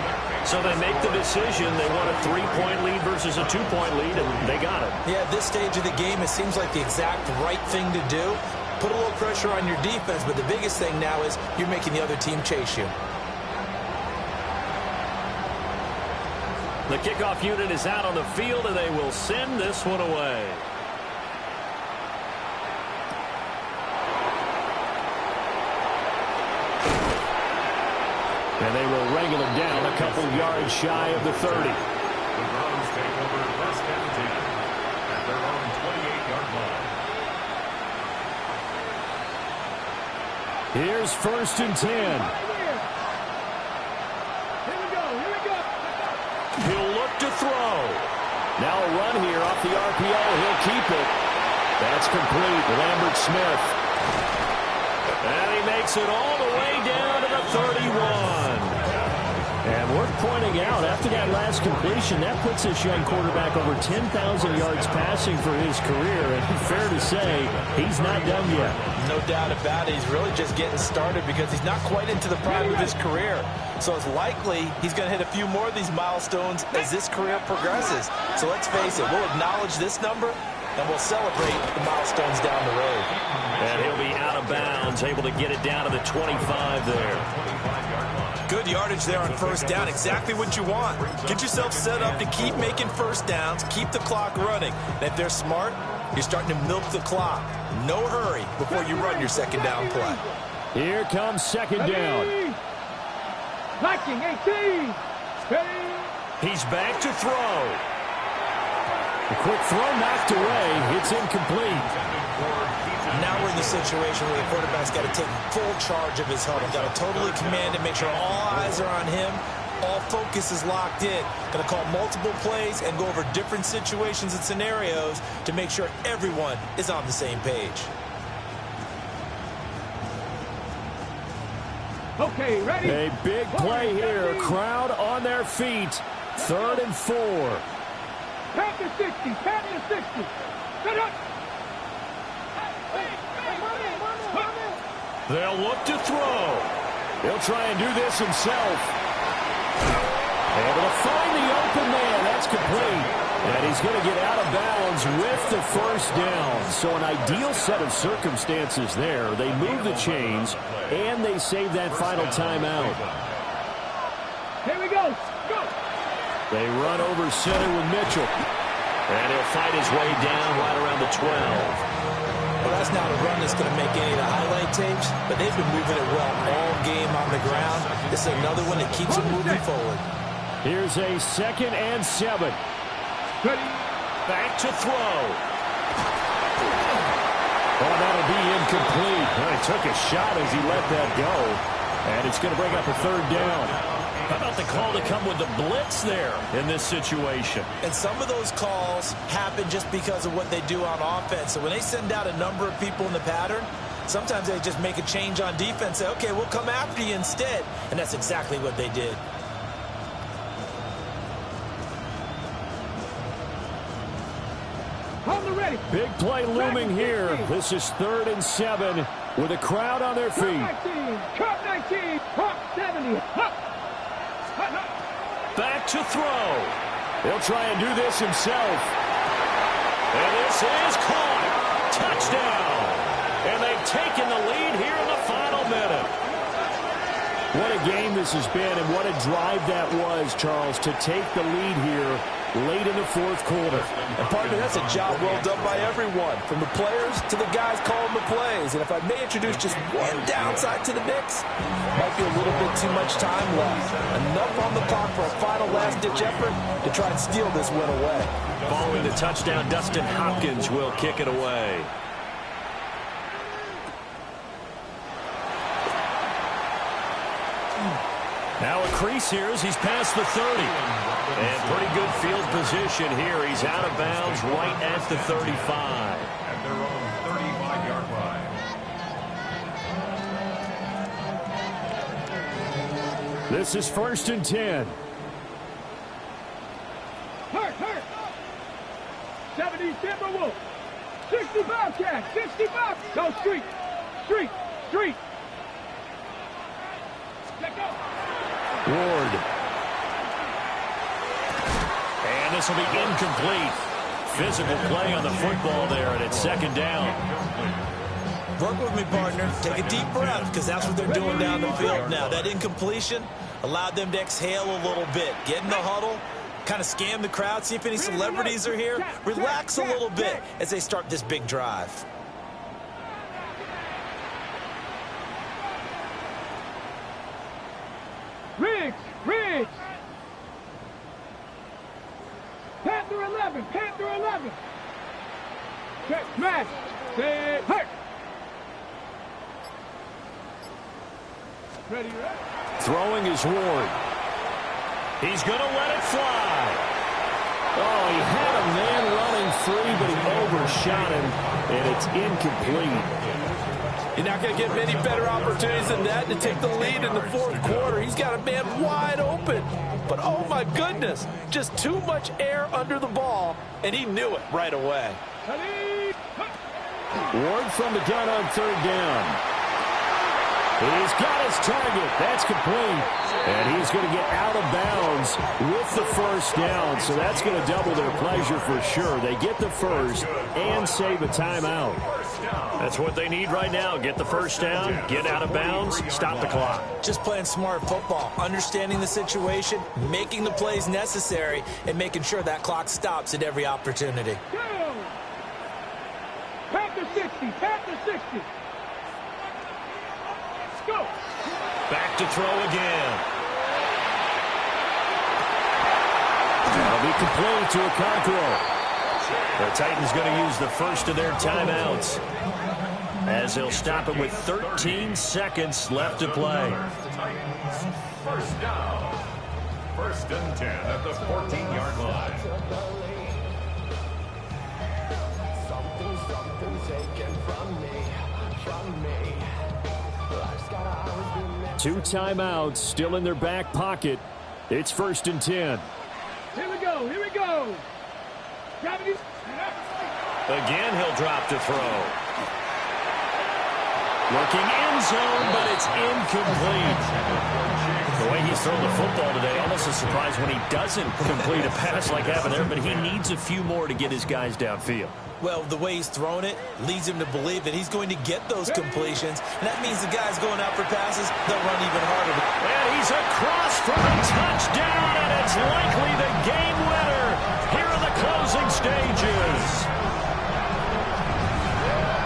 So they make the decision. They want a 3-point lead versus a 2-point lead, and they got it. Yeah, at this stage of the game, it seems like the exact right thing to do. Put a little pressure on your defense, but the biggest thing now is you're making the other team chase you. The kickoff unit is out on the field, and they will send this one away. And they will wrangle him down a couple yards shy of the 30. The Browns take over first and 10 at their own 28-yard line. Here's first and 10. He'll look to throw. Now a run here off the RPO. He'll keep it. That's complete. Lambert Smith. And he makes it all the way down to the 31. And worth pointing out, after that last completion, that puts this young quarterback over 10,000 yards passing for his career. And fair to say, he's not done yet. No doubt about it. He's really just getting started because he's not quite into the prime of his career. So it's likely he's going to hit a few more of these milestones as this career progresses. So let's face it, we'll acknowledge this number and we'll celebrate the milestones down the road. And he'll be out of bounds, able to get it down to the 25 there. Good yardage there on first down. Exactly what you want. Get yourself set up to keep making first downs, keep the clock running. And if they're smart, you're starting to milk the clock. No hurry before you run your second down play. Here comes second down. Viking 18. He's back to throw. A quick throw knocked away. It's incomplete. Now we're in the situation where the quarterback's got to take full charge of his huddle. Got to totally command and make sure all eyes are on him. All focus is locked in. Going to call multiple plays and go over different situations and scenarios to make sure everyone is on the same page. Okay, ready? A big play here. Crowd on their feet. 3rd and 4. Pat to 60. Pat to 60. Set up. They'll look to throw. He'll try and do this himself. Able to find the open man. That's complete. And he's going to get out of bounds with the first down. So an ideal set of circumstances there. They move the chains, and they save that final timeout. Here we go. Go. They run over center with Mitchell. And he'll fight his way down right around the 12. Well, that's not a run that's going to make any of the highlight tapes, but they've been moving it well all game on the ground. This is another one that keeps them moving forward. Here's a 2nd and 7. Ready. Back to throw. Oh, that'll be incomplete. Well, he took a shot as he let that go. And it's going to bring up a 3rd down. How about the call to come with the blitz there in this situation? And some of those calls happen just because of what they do on offense. So when they send out a number of people in the pattern, sometimes they just make a change on defense. Say, okay, we'll come after you instead. And that's exactly what they did. On the ready. Big play looming here. This is 3rd and 7 with a crowd on their feet. 19. Cut 19. Hop 70. Hop. Back to throw. He'll try and do this himself. And this is caught. Touchdown. And they've taken the lead here in the final minute. What a game this has been, and what a drive that was, Charles, to take the lead here late in the 4th quarter. And partner, that's a job well done by everyone, from the players to the guys calling the plays. And if I may introduce just one downside to the mix, might be a little bit too much time left. Enough on the clock for a final last-ditch effort to try and steal this win away. Following the touchdown, Dustin Hopkins will kick it away. Now a crease here as he's past the 30. And pretty good field position here. He's out of bounds right at the 35. At their own 35-yard line. This is 1st and 10. Hurt. 70 Timberwolves. 60 Bobcats. 65. Go street. Let go. Ward. And this will be incomplete. Physical play on the football there, and it's 2nd down. Work with me, partner. Take a deep breath, because that's what they're doing down the field now. That incompletion allowed them to exhale a little bit. Get in the huddle, kind of scan the crowd, see if any celebrities are here. Relax a little bit as they start this big drive. Riggs. Panther 11. Check, smash. Say, hurt. Ready. Throwing is Ward. He's going to let it fly. Oh, he had a man running free, but he overshot him, and it's incomplete. You're not going to get many better opportunities than that to take the lead in the 4th quarter. He's got a man wide open. But, oh, my goodness, just too much air under the ball, and he knew it right away. Ward from the gun on 3rd down. He's got his target. That's complete. And he's going to get out of bounds with the first down. So that's going to double their pleasure for sure. They get the first and save a timeout. That's what they need right now. Get the first down, get out of bounds, stop the clock. Just playing smart football, understanding the situation, making the plays necessary, and making sure that clock stops at every opportunity. Go. Panther 60. Go. Back to throw again. That'll be complete to Okonkwo. The Titans going to use the first of their timeouts, as they'll stop it with 13 seconds left to play. Titans, first down. 1st and 10 at the 14-yard line. Two timeouts still in their back pocket. It's 1st and 10. Here we go. Here we go. Again, he'll drop to throw. Looking end zone, but it's incomplete. The way he's throwing the football today, almost a surprise when he doesn't complete a pass like happened there, but he needs a few more to get his guys downfield. Well, the way he's thrown it leads him to believe that he's going to get those completions, and that means the guys going out for passes, they'll run even harder. And he's across for a touchdown, and it's likely the game winner here in the closing stages.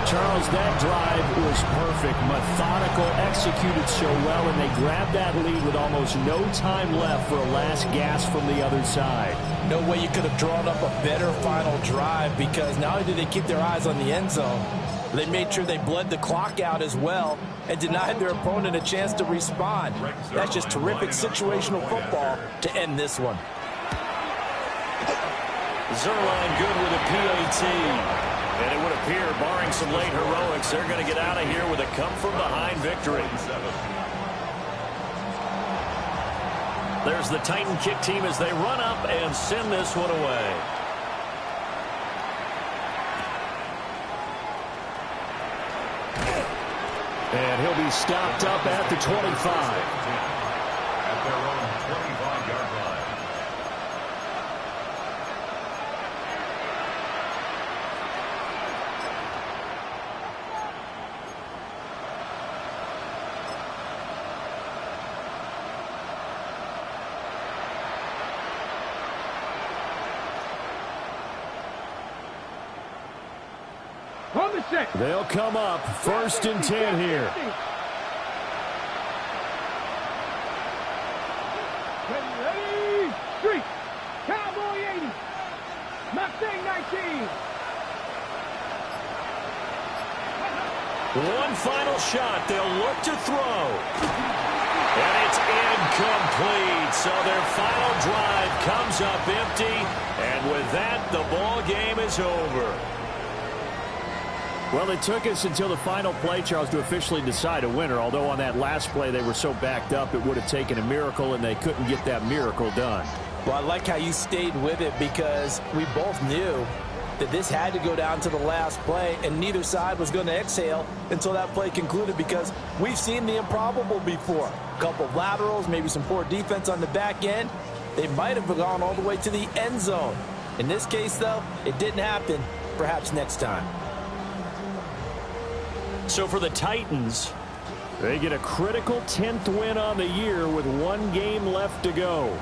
Charles, that drive was perfect, methodical, executed so well, and they grabbed that lead with almost no time left for a last gasp from the other side. No way you could have drawn up a better final drive, because not only did they keep their eyes on the end zone, they made sure they bled the clock out as well and denied their opponent a chance to respond. That's just terrific situational football to end this one. Zuerlein good with a PAT. And it would appear, barring some late heroics, they're going to get out of here with a come-from-behind victory. There's the Titan kick team as they run up and send this one away. And he'll be stopped up at the 25. At their own 25-yard line. They'll come up 1st and 10 here. Ready, street, Cowboy 80, Mustang 19. One final shot. They'll look to throw. And it's incomplete. So their final drive comes up empty. And with that, the ball game is over. Well, it took us until the final play, Charles, to officially decide a winner. Although on that last play they were so backed up, it would have taken a miracle, and they couldn't get that miracle done. Well, I like how you stayed with it, because we both knew that this had to go down to the last play, and neither side was going to exhale until that play concluded, because we've seen the improbable before. A couple of laterals, maybe some poor defense on the back end. They might have gone all the way to the end zone. In this case, though, it didn't happen. Perhaps next time. So for the Titans, they get a critical 10th win on the year with one game left to go.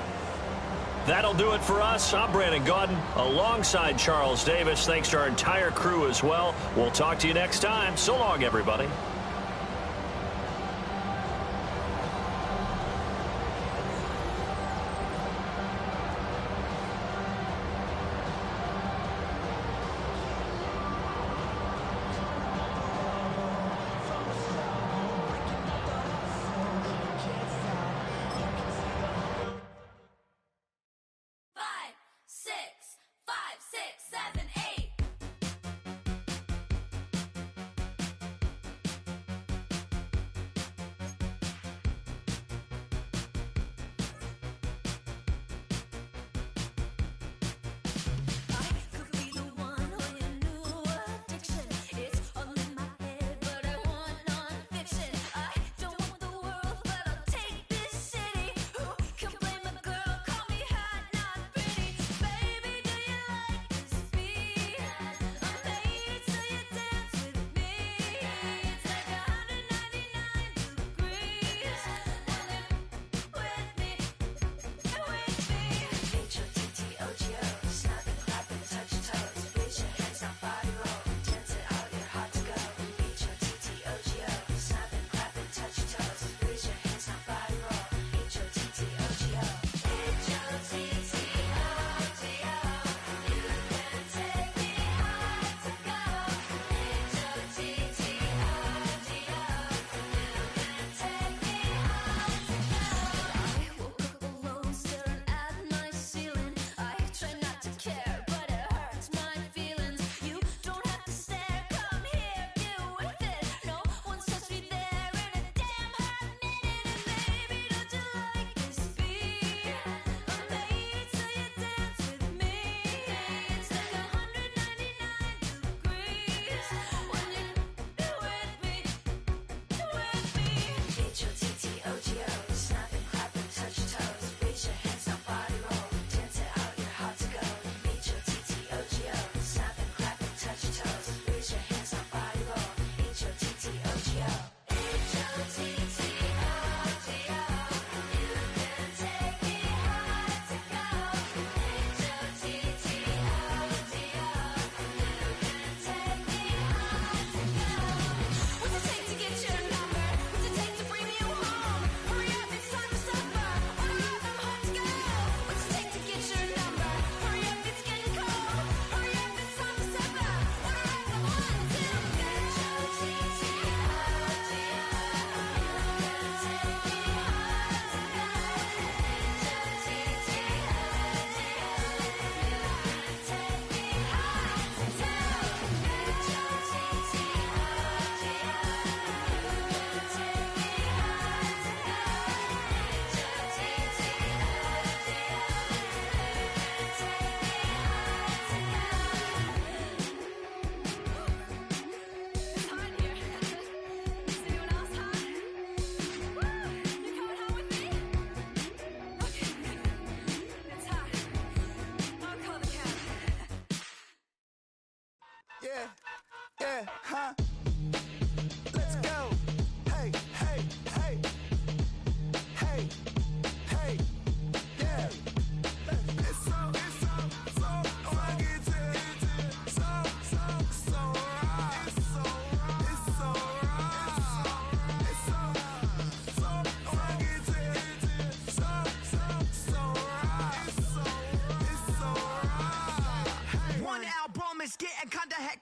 that'll do it for us. I'm Brandon Gaudin alongside Charles Davis. Thanks to our entire crew as well. We'll talk to you next time. So long, everybody.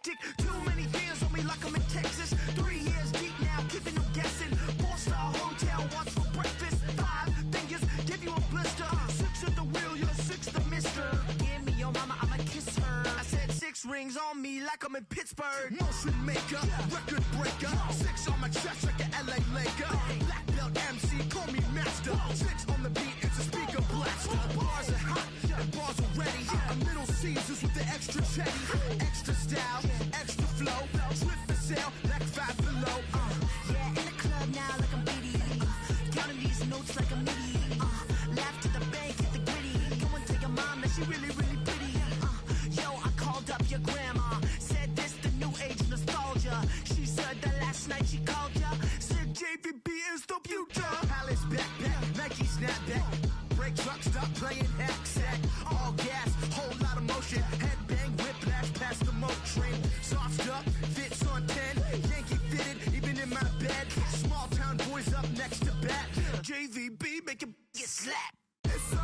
hectic. Too many fans on me like I'm in Texas. 3 years deep now, keeping them guessing. 4-star hotel, wants for breakfast. 5 fingers, give you a blister. 6 at the wheel, you're 6 the mister. Give me your mama, I'ma kiss her. I said 6 rings on me like I'm in Pittsburgh. Motion maker, record breaker. 6 on my chest like an LA Laker. Black belt MC, call me master. 6 on the beat, it's a speaker blaster. Bars are hot, and bars are ready. A Middle Caesars with the extra chetty. Extra style, extra flow. Slip for sale, like 5 below. Yeah, in the club now like I'm BD. Counting these notes like a MIDI. Laugh to the bank, hit the gritty. Go and tell your mom that she really, really pretty. Yo, I called up your grandma. Said this the new age nostalgia. She said that last night she called ya. Said JVB is the future. Palace backpack, Nike snapback. Break truck, stop playing hack sack. All gas, whole lot of motion. Headbang, whiplash, past the moat train. Soft up, fits on 10. Yankee fitted, even in my bed. Small town boys up next to bat. JVB, make it get slapped. It's so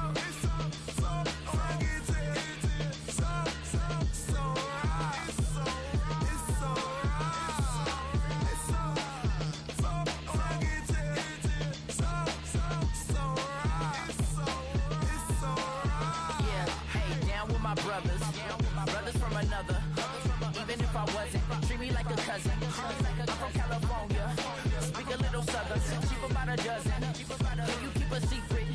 brothers from another. Even if I wasn't, treat me like a cousin. I'm from California, speak a little southern. Cheap about a dozen. Can you keep a secret?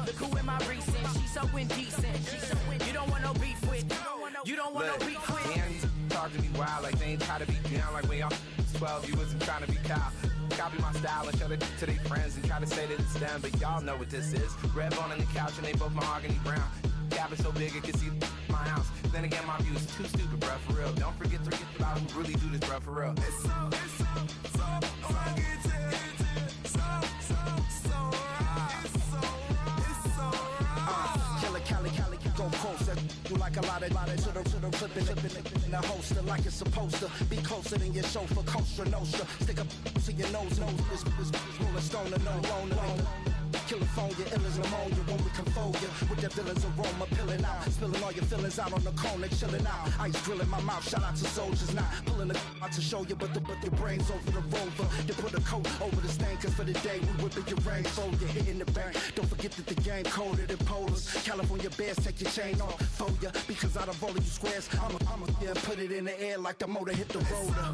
Look who in my recent. She's so indecent. You don't want no beef with. You don't want no beef with. Damn, talk to me wild like they ain't try to be down. Like when y'all 12, you wasn't trying to be Kyle. Copy my style and show it to their friends and try to say that it's them, but y'all know what this is. Red bone on the couch and they both mahogany brown. Cabin so big it can see my house. Then again, my view is too stupid, bruh, for real. Don't forget about who really do this, bruh, for real. It's so Cali, go closer. You like a lot of to the clipping in the holster like it's supposed to be closer than your chauffeur, Costa Nostra. Stick up to your nose, this rolling stone and no loner. California, ill as pneumonia when we confold you with the villain's aroma, pilling out, spilling all your feelings out on the corner, chilling out. Ice grilling my mouth, shout out to soldiers, not pulling the out to show you, but the brains over the rover. You put a coat over the stain, cause for the day we whipping your range, so you're hitting the bank. Don't forget that the game coded in polars. California bears, take your chain off for ya, because out of all of you squares, I'ma yeah, put it in the air like the motor hit the roller.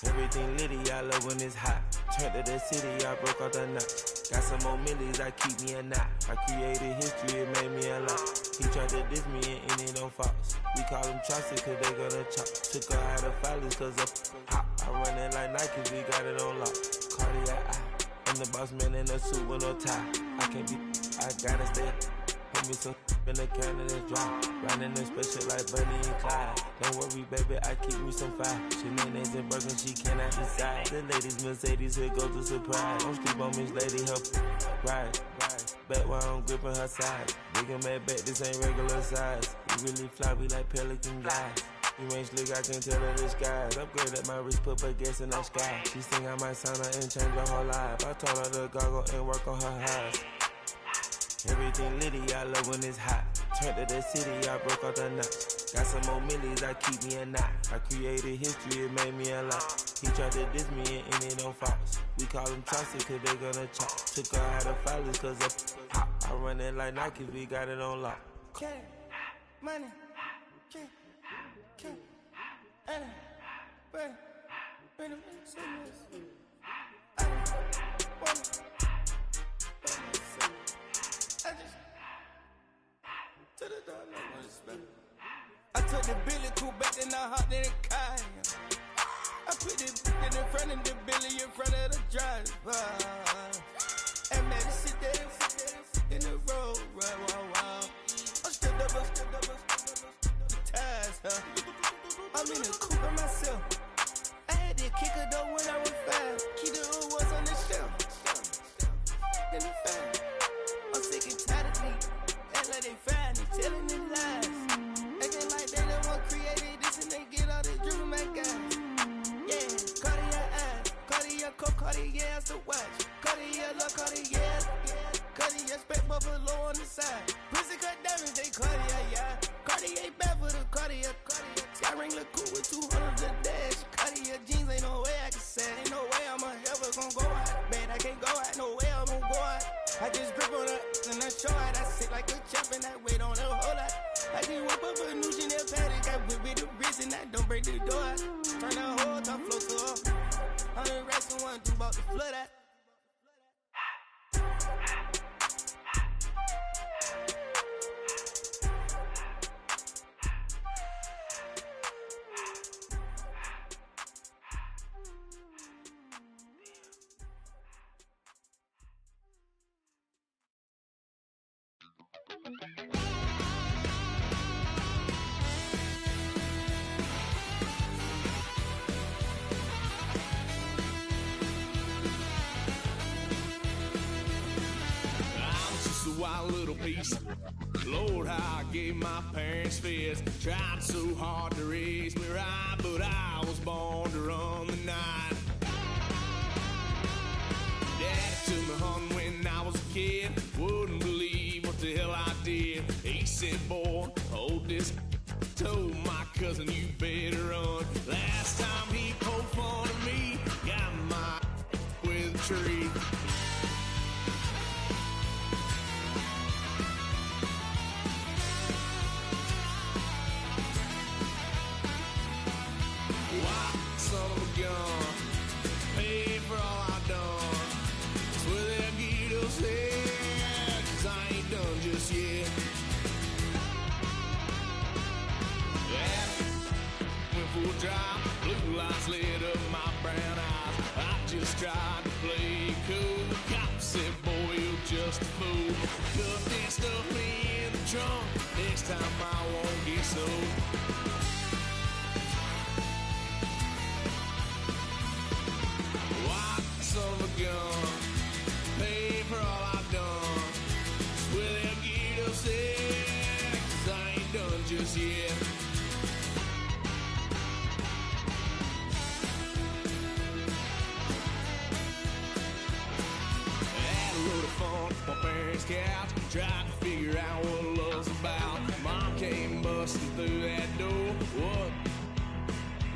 Everything litty, I love when it's hot. Turned to the city, I broke out the knot. Got some more millies, I keep me a knot. I created history, it made me a lot. He tried to diss me and it don't false. We call them chopsticks cause they gonna chop. Took her out of filings cause of hop. I run it like Nike, we got it on lock. Cardiac eye, I'm the boss man in a suit with no tie. I can't be, I gotta stay. Hold me some in the can and it's dry. Riding in special like Bunny and Clyde. Don't worry, baby, I keep me some fire. Shenanigans and Birkin, she cannot decide. The ladies Mercedes, here goes the surprise. Don't sleep on Miss Lady, help ride. Back while I'm gripping her side. Big and mad back, this ain't regular size. We really fly, we like pelican guys. You ain't slick, I can tell her the skies. Upgrade at my wrist, put her gas in the sky. She think I might sign her and change her whole life. I told her to goggle and work on her highs. Everything litty, I love when it's hot. Turned to the city, I broke out the knot. Got some more millies, I keep me a knot. I created history, it made me a lot. He tried to diss me and it don't false. We call them chopsticks cause they gonna chop. Took her out of filings cause of hop. I run it like Nike, we got it on lock. Money, money, I took the Billy Cool back, then I hopped in the car. I put it in front of the Billy, in front of the driver. And man, sit there in the road, right, wow. I stepped up, the tires, huh? I'm in the coupe by myself. I had that kicker though when I was 5. Keep the old ones on the shelf. In the fan. I'm sick and tired of me. Act like they find it, telling them lies. Acting like they the one created this and they get all this driven my guys. Yeah, Cartier eyes, Cartier coat, Cartier ass to watch. Cartier look, Cartier, Cartier spec buffalo on the side. Pussy cut diamonds, they Cartier, yeah. Cartier bad for the Cartier. Sky ring look cool with 200 the dash. Cartier jeans, ain't no way I can say. Ain't no way I'm ever gonna go out. Man, I can't go out, no way I'm gonna go out. I just grip on her and I show out. I sit like a champ and I wait on her whole lot. I just whip up a new Chanel paddock. I whip with the wrist and I don't break the door out. Turn the whole top floor to her. 100 racks and 1, 2 about to flood out. Wild little piece. Lord, how I gave my parents fist. Tried so hard to raise me right, but I was born to run the night. Dad took me home when I was a kid. Wouldn't believe what the hell I did. He said, boy, hold this. Told my cousin, you better run. Last time he poked fun of me, got my with a tree. Son of a gun, pay for all I done. That's where that Guido's head, 'cause I ain't done just yet. Yeah, went full drive, blue lights lit up my brown eyes. I just tried to play cool. Cop said, boy, you're just a fool. Cuffed and stuffed me in the trunk. Next time I won't get so. Son of a gun, pay for all I've done. It's where that Guido said, 'cause I ain't done just yet. Had a load of fun at my parents' couch, tried to figure out what love's about. Mom came busting through that door. What?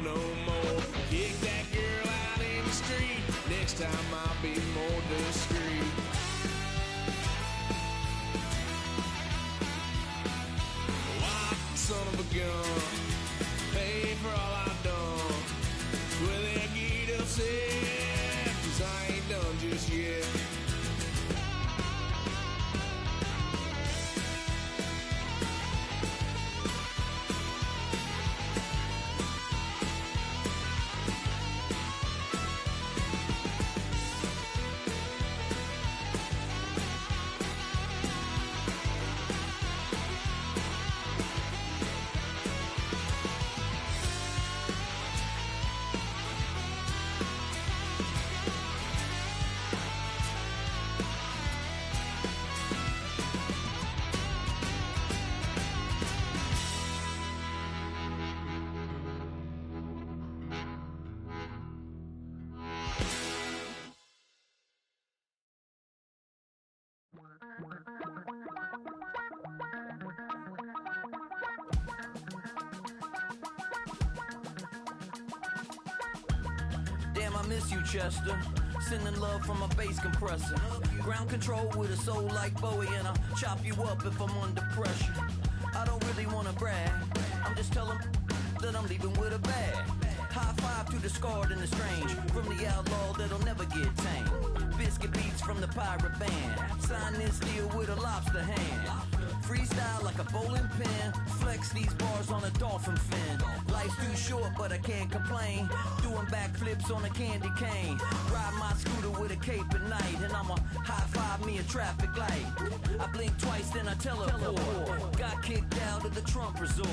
No more. Kick that girl out in the street. Next time I'll be more discreet. Wild son of a gun, pay for all I've done. Where that Guido said, 'cause I ain't done just yet. Damn, I miss you, Chester. Sending love from a bass compressor. Ground control with a soul like Bowie, and I'll chop you up if I'm under pressure. I don't really wanna brag, I'm just telling that I'm leaving with a bag. High five to the scarred and the strange, from the outlaw that'll never get tamed. Biscuit beats from the pirate band, sign this deal with a lobster hand. Freestyle like a bowling pin, flex flex these bars on a dolphin fin. Life's too short, but I can't complain. Doing backflips on a candy cane. Ride my scooter with a cape at night, and I'ma high five me a traffic light. I blink twice, then I teleport. Got kicked out of the Trump resort.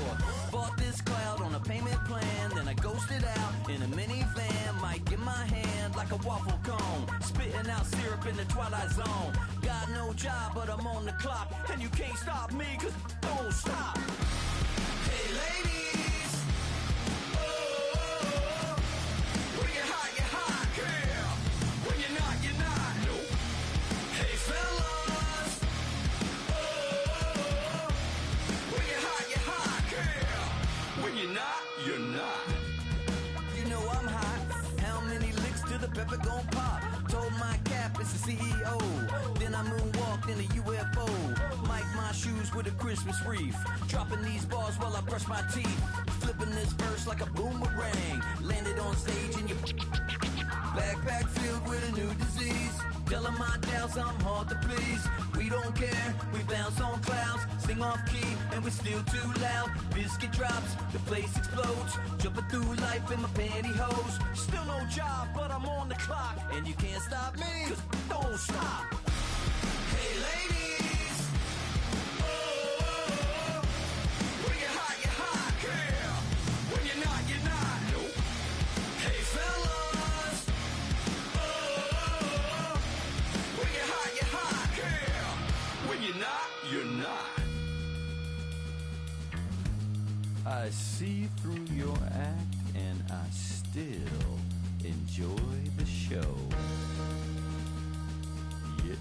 Bought this cloud on a payment plan, then I ghosted out in a minivan. Might get my hand like a waffle cone, spitting out syrup in the twilight zone. Got no job, but I'm on the clock, and you can't stop me, cause don't stop. Hey ladies, oh, when you're hot, girl. When you're not, nope. Hey fellas, oh, when you're hot, girl. When you're not, you're not. You know I'm hot. How many licks till the pepper gon' pop? Told my cap it's the CEO. Then I moonwalked in a UFO. Mic my shoes with a Christmas wreath. Dropping these bars while I brush my teeth. Flipping this verse like a boomerang. Landed on stage in your backpack filled with a new disease. Telling my doubts I'm hard to please. We don't care, we bounce on clouds. Sing off key and we're still too loud. Biscuit drops, the place explodes. Jumping through life in my pantyhose. Still no job, but I'm on the clock. And you can't stop me, cause don't stop. Hey ladies, oh, when you're hot, girl. When you're not, nope. Hey fellas, oh, when you're hot, girl. When you're not, you're not. I see through your act and I still enjoy the show. Yeah.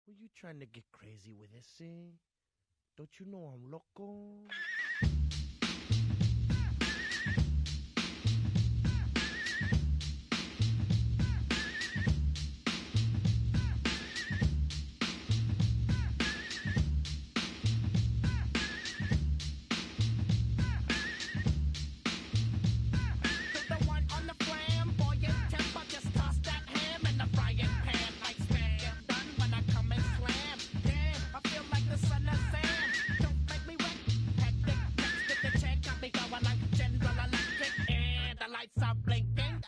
Were you trying to get crazy with this, eh? Don't you know I'm loco?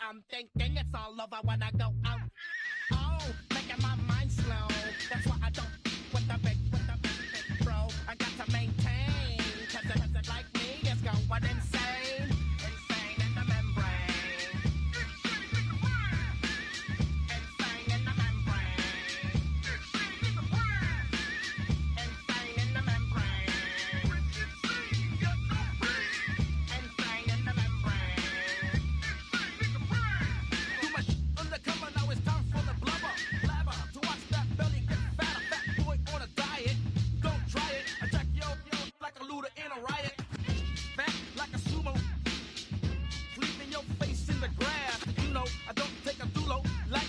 I'm thinking it's all over when I go out. Oh, making my mind slow. That's why I don't with the big bro. I got to maintain, cause it like me is going insane. Insane in the membrane. Insane in the membrane. Insane in the membrane. Insane in the membrane. Too much undercover, now it's time for the blubber. Blabber, to watch that belly get fatter. Fat boy on a diet, don't try it. Attack yo like a looter in a riot. Fat like a sumo, leaving your face in the grass. You know, I don't take a dulo like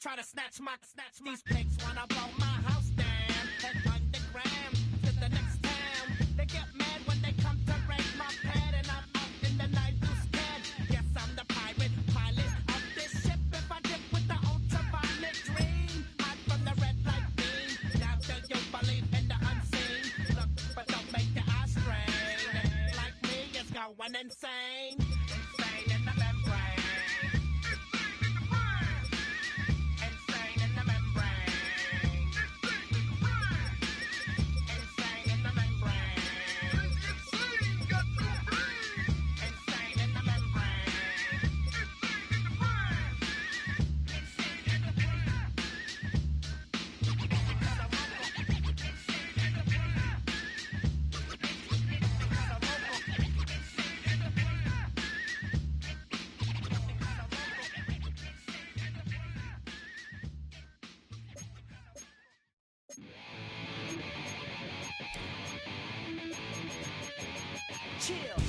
try to snatch these pigs wanna blow my house down. Head underground to the next town. They get mad when they come to raid my pad, and I'm out in the night too scared. Yes, I'm the pirate pilot of this ship. If I dip with the ultraviolet dream, hide from the red light beam. Now do you believe in the unseen? Look, but don't make your eyes strain. Like me, it's going insane. Insane in the membrane. Insane in the membrane. Insane in the membrane. Insane in the membrane. Chill.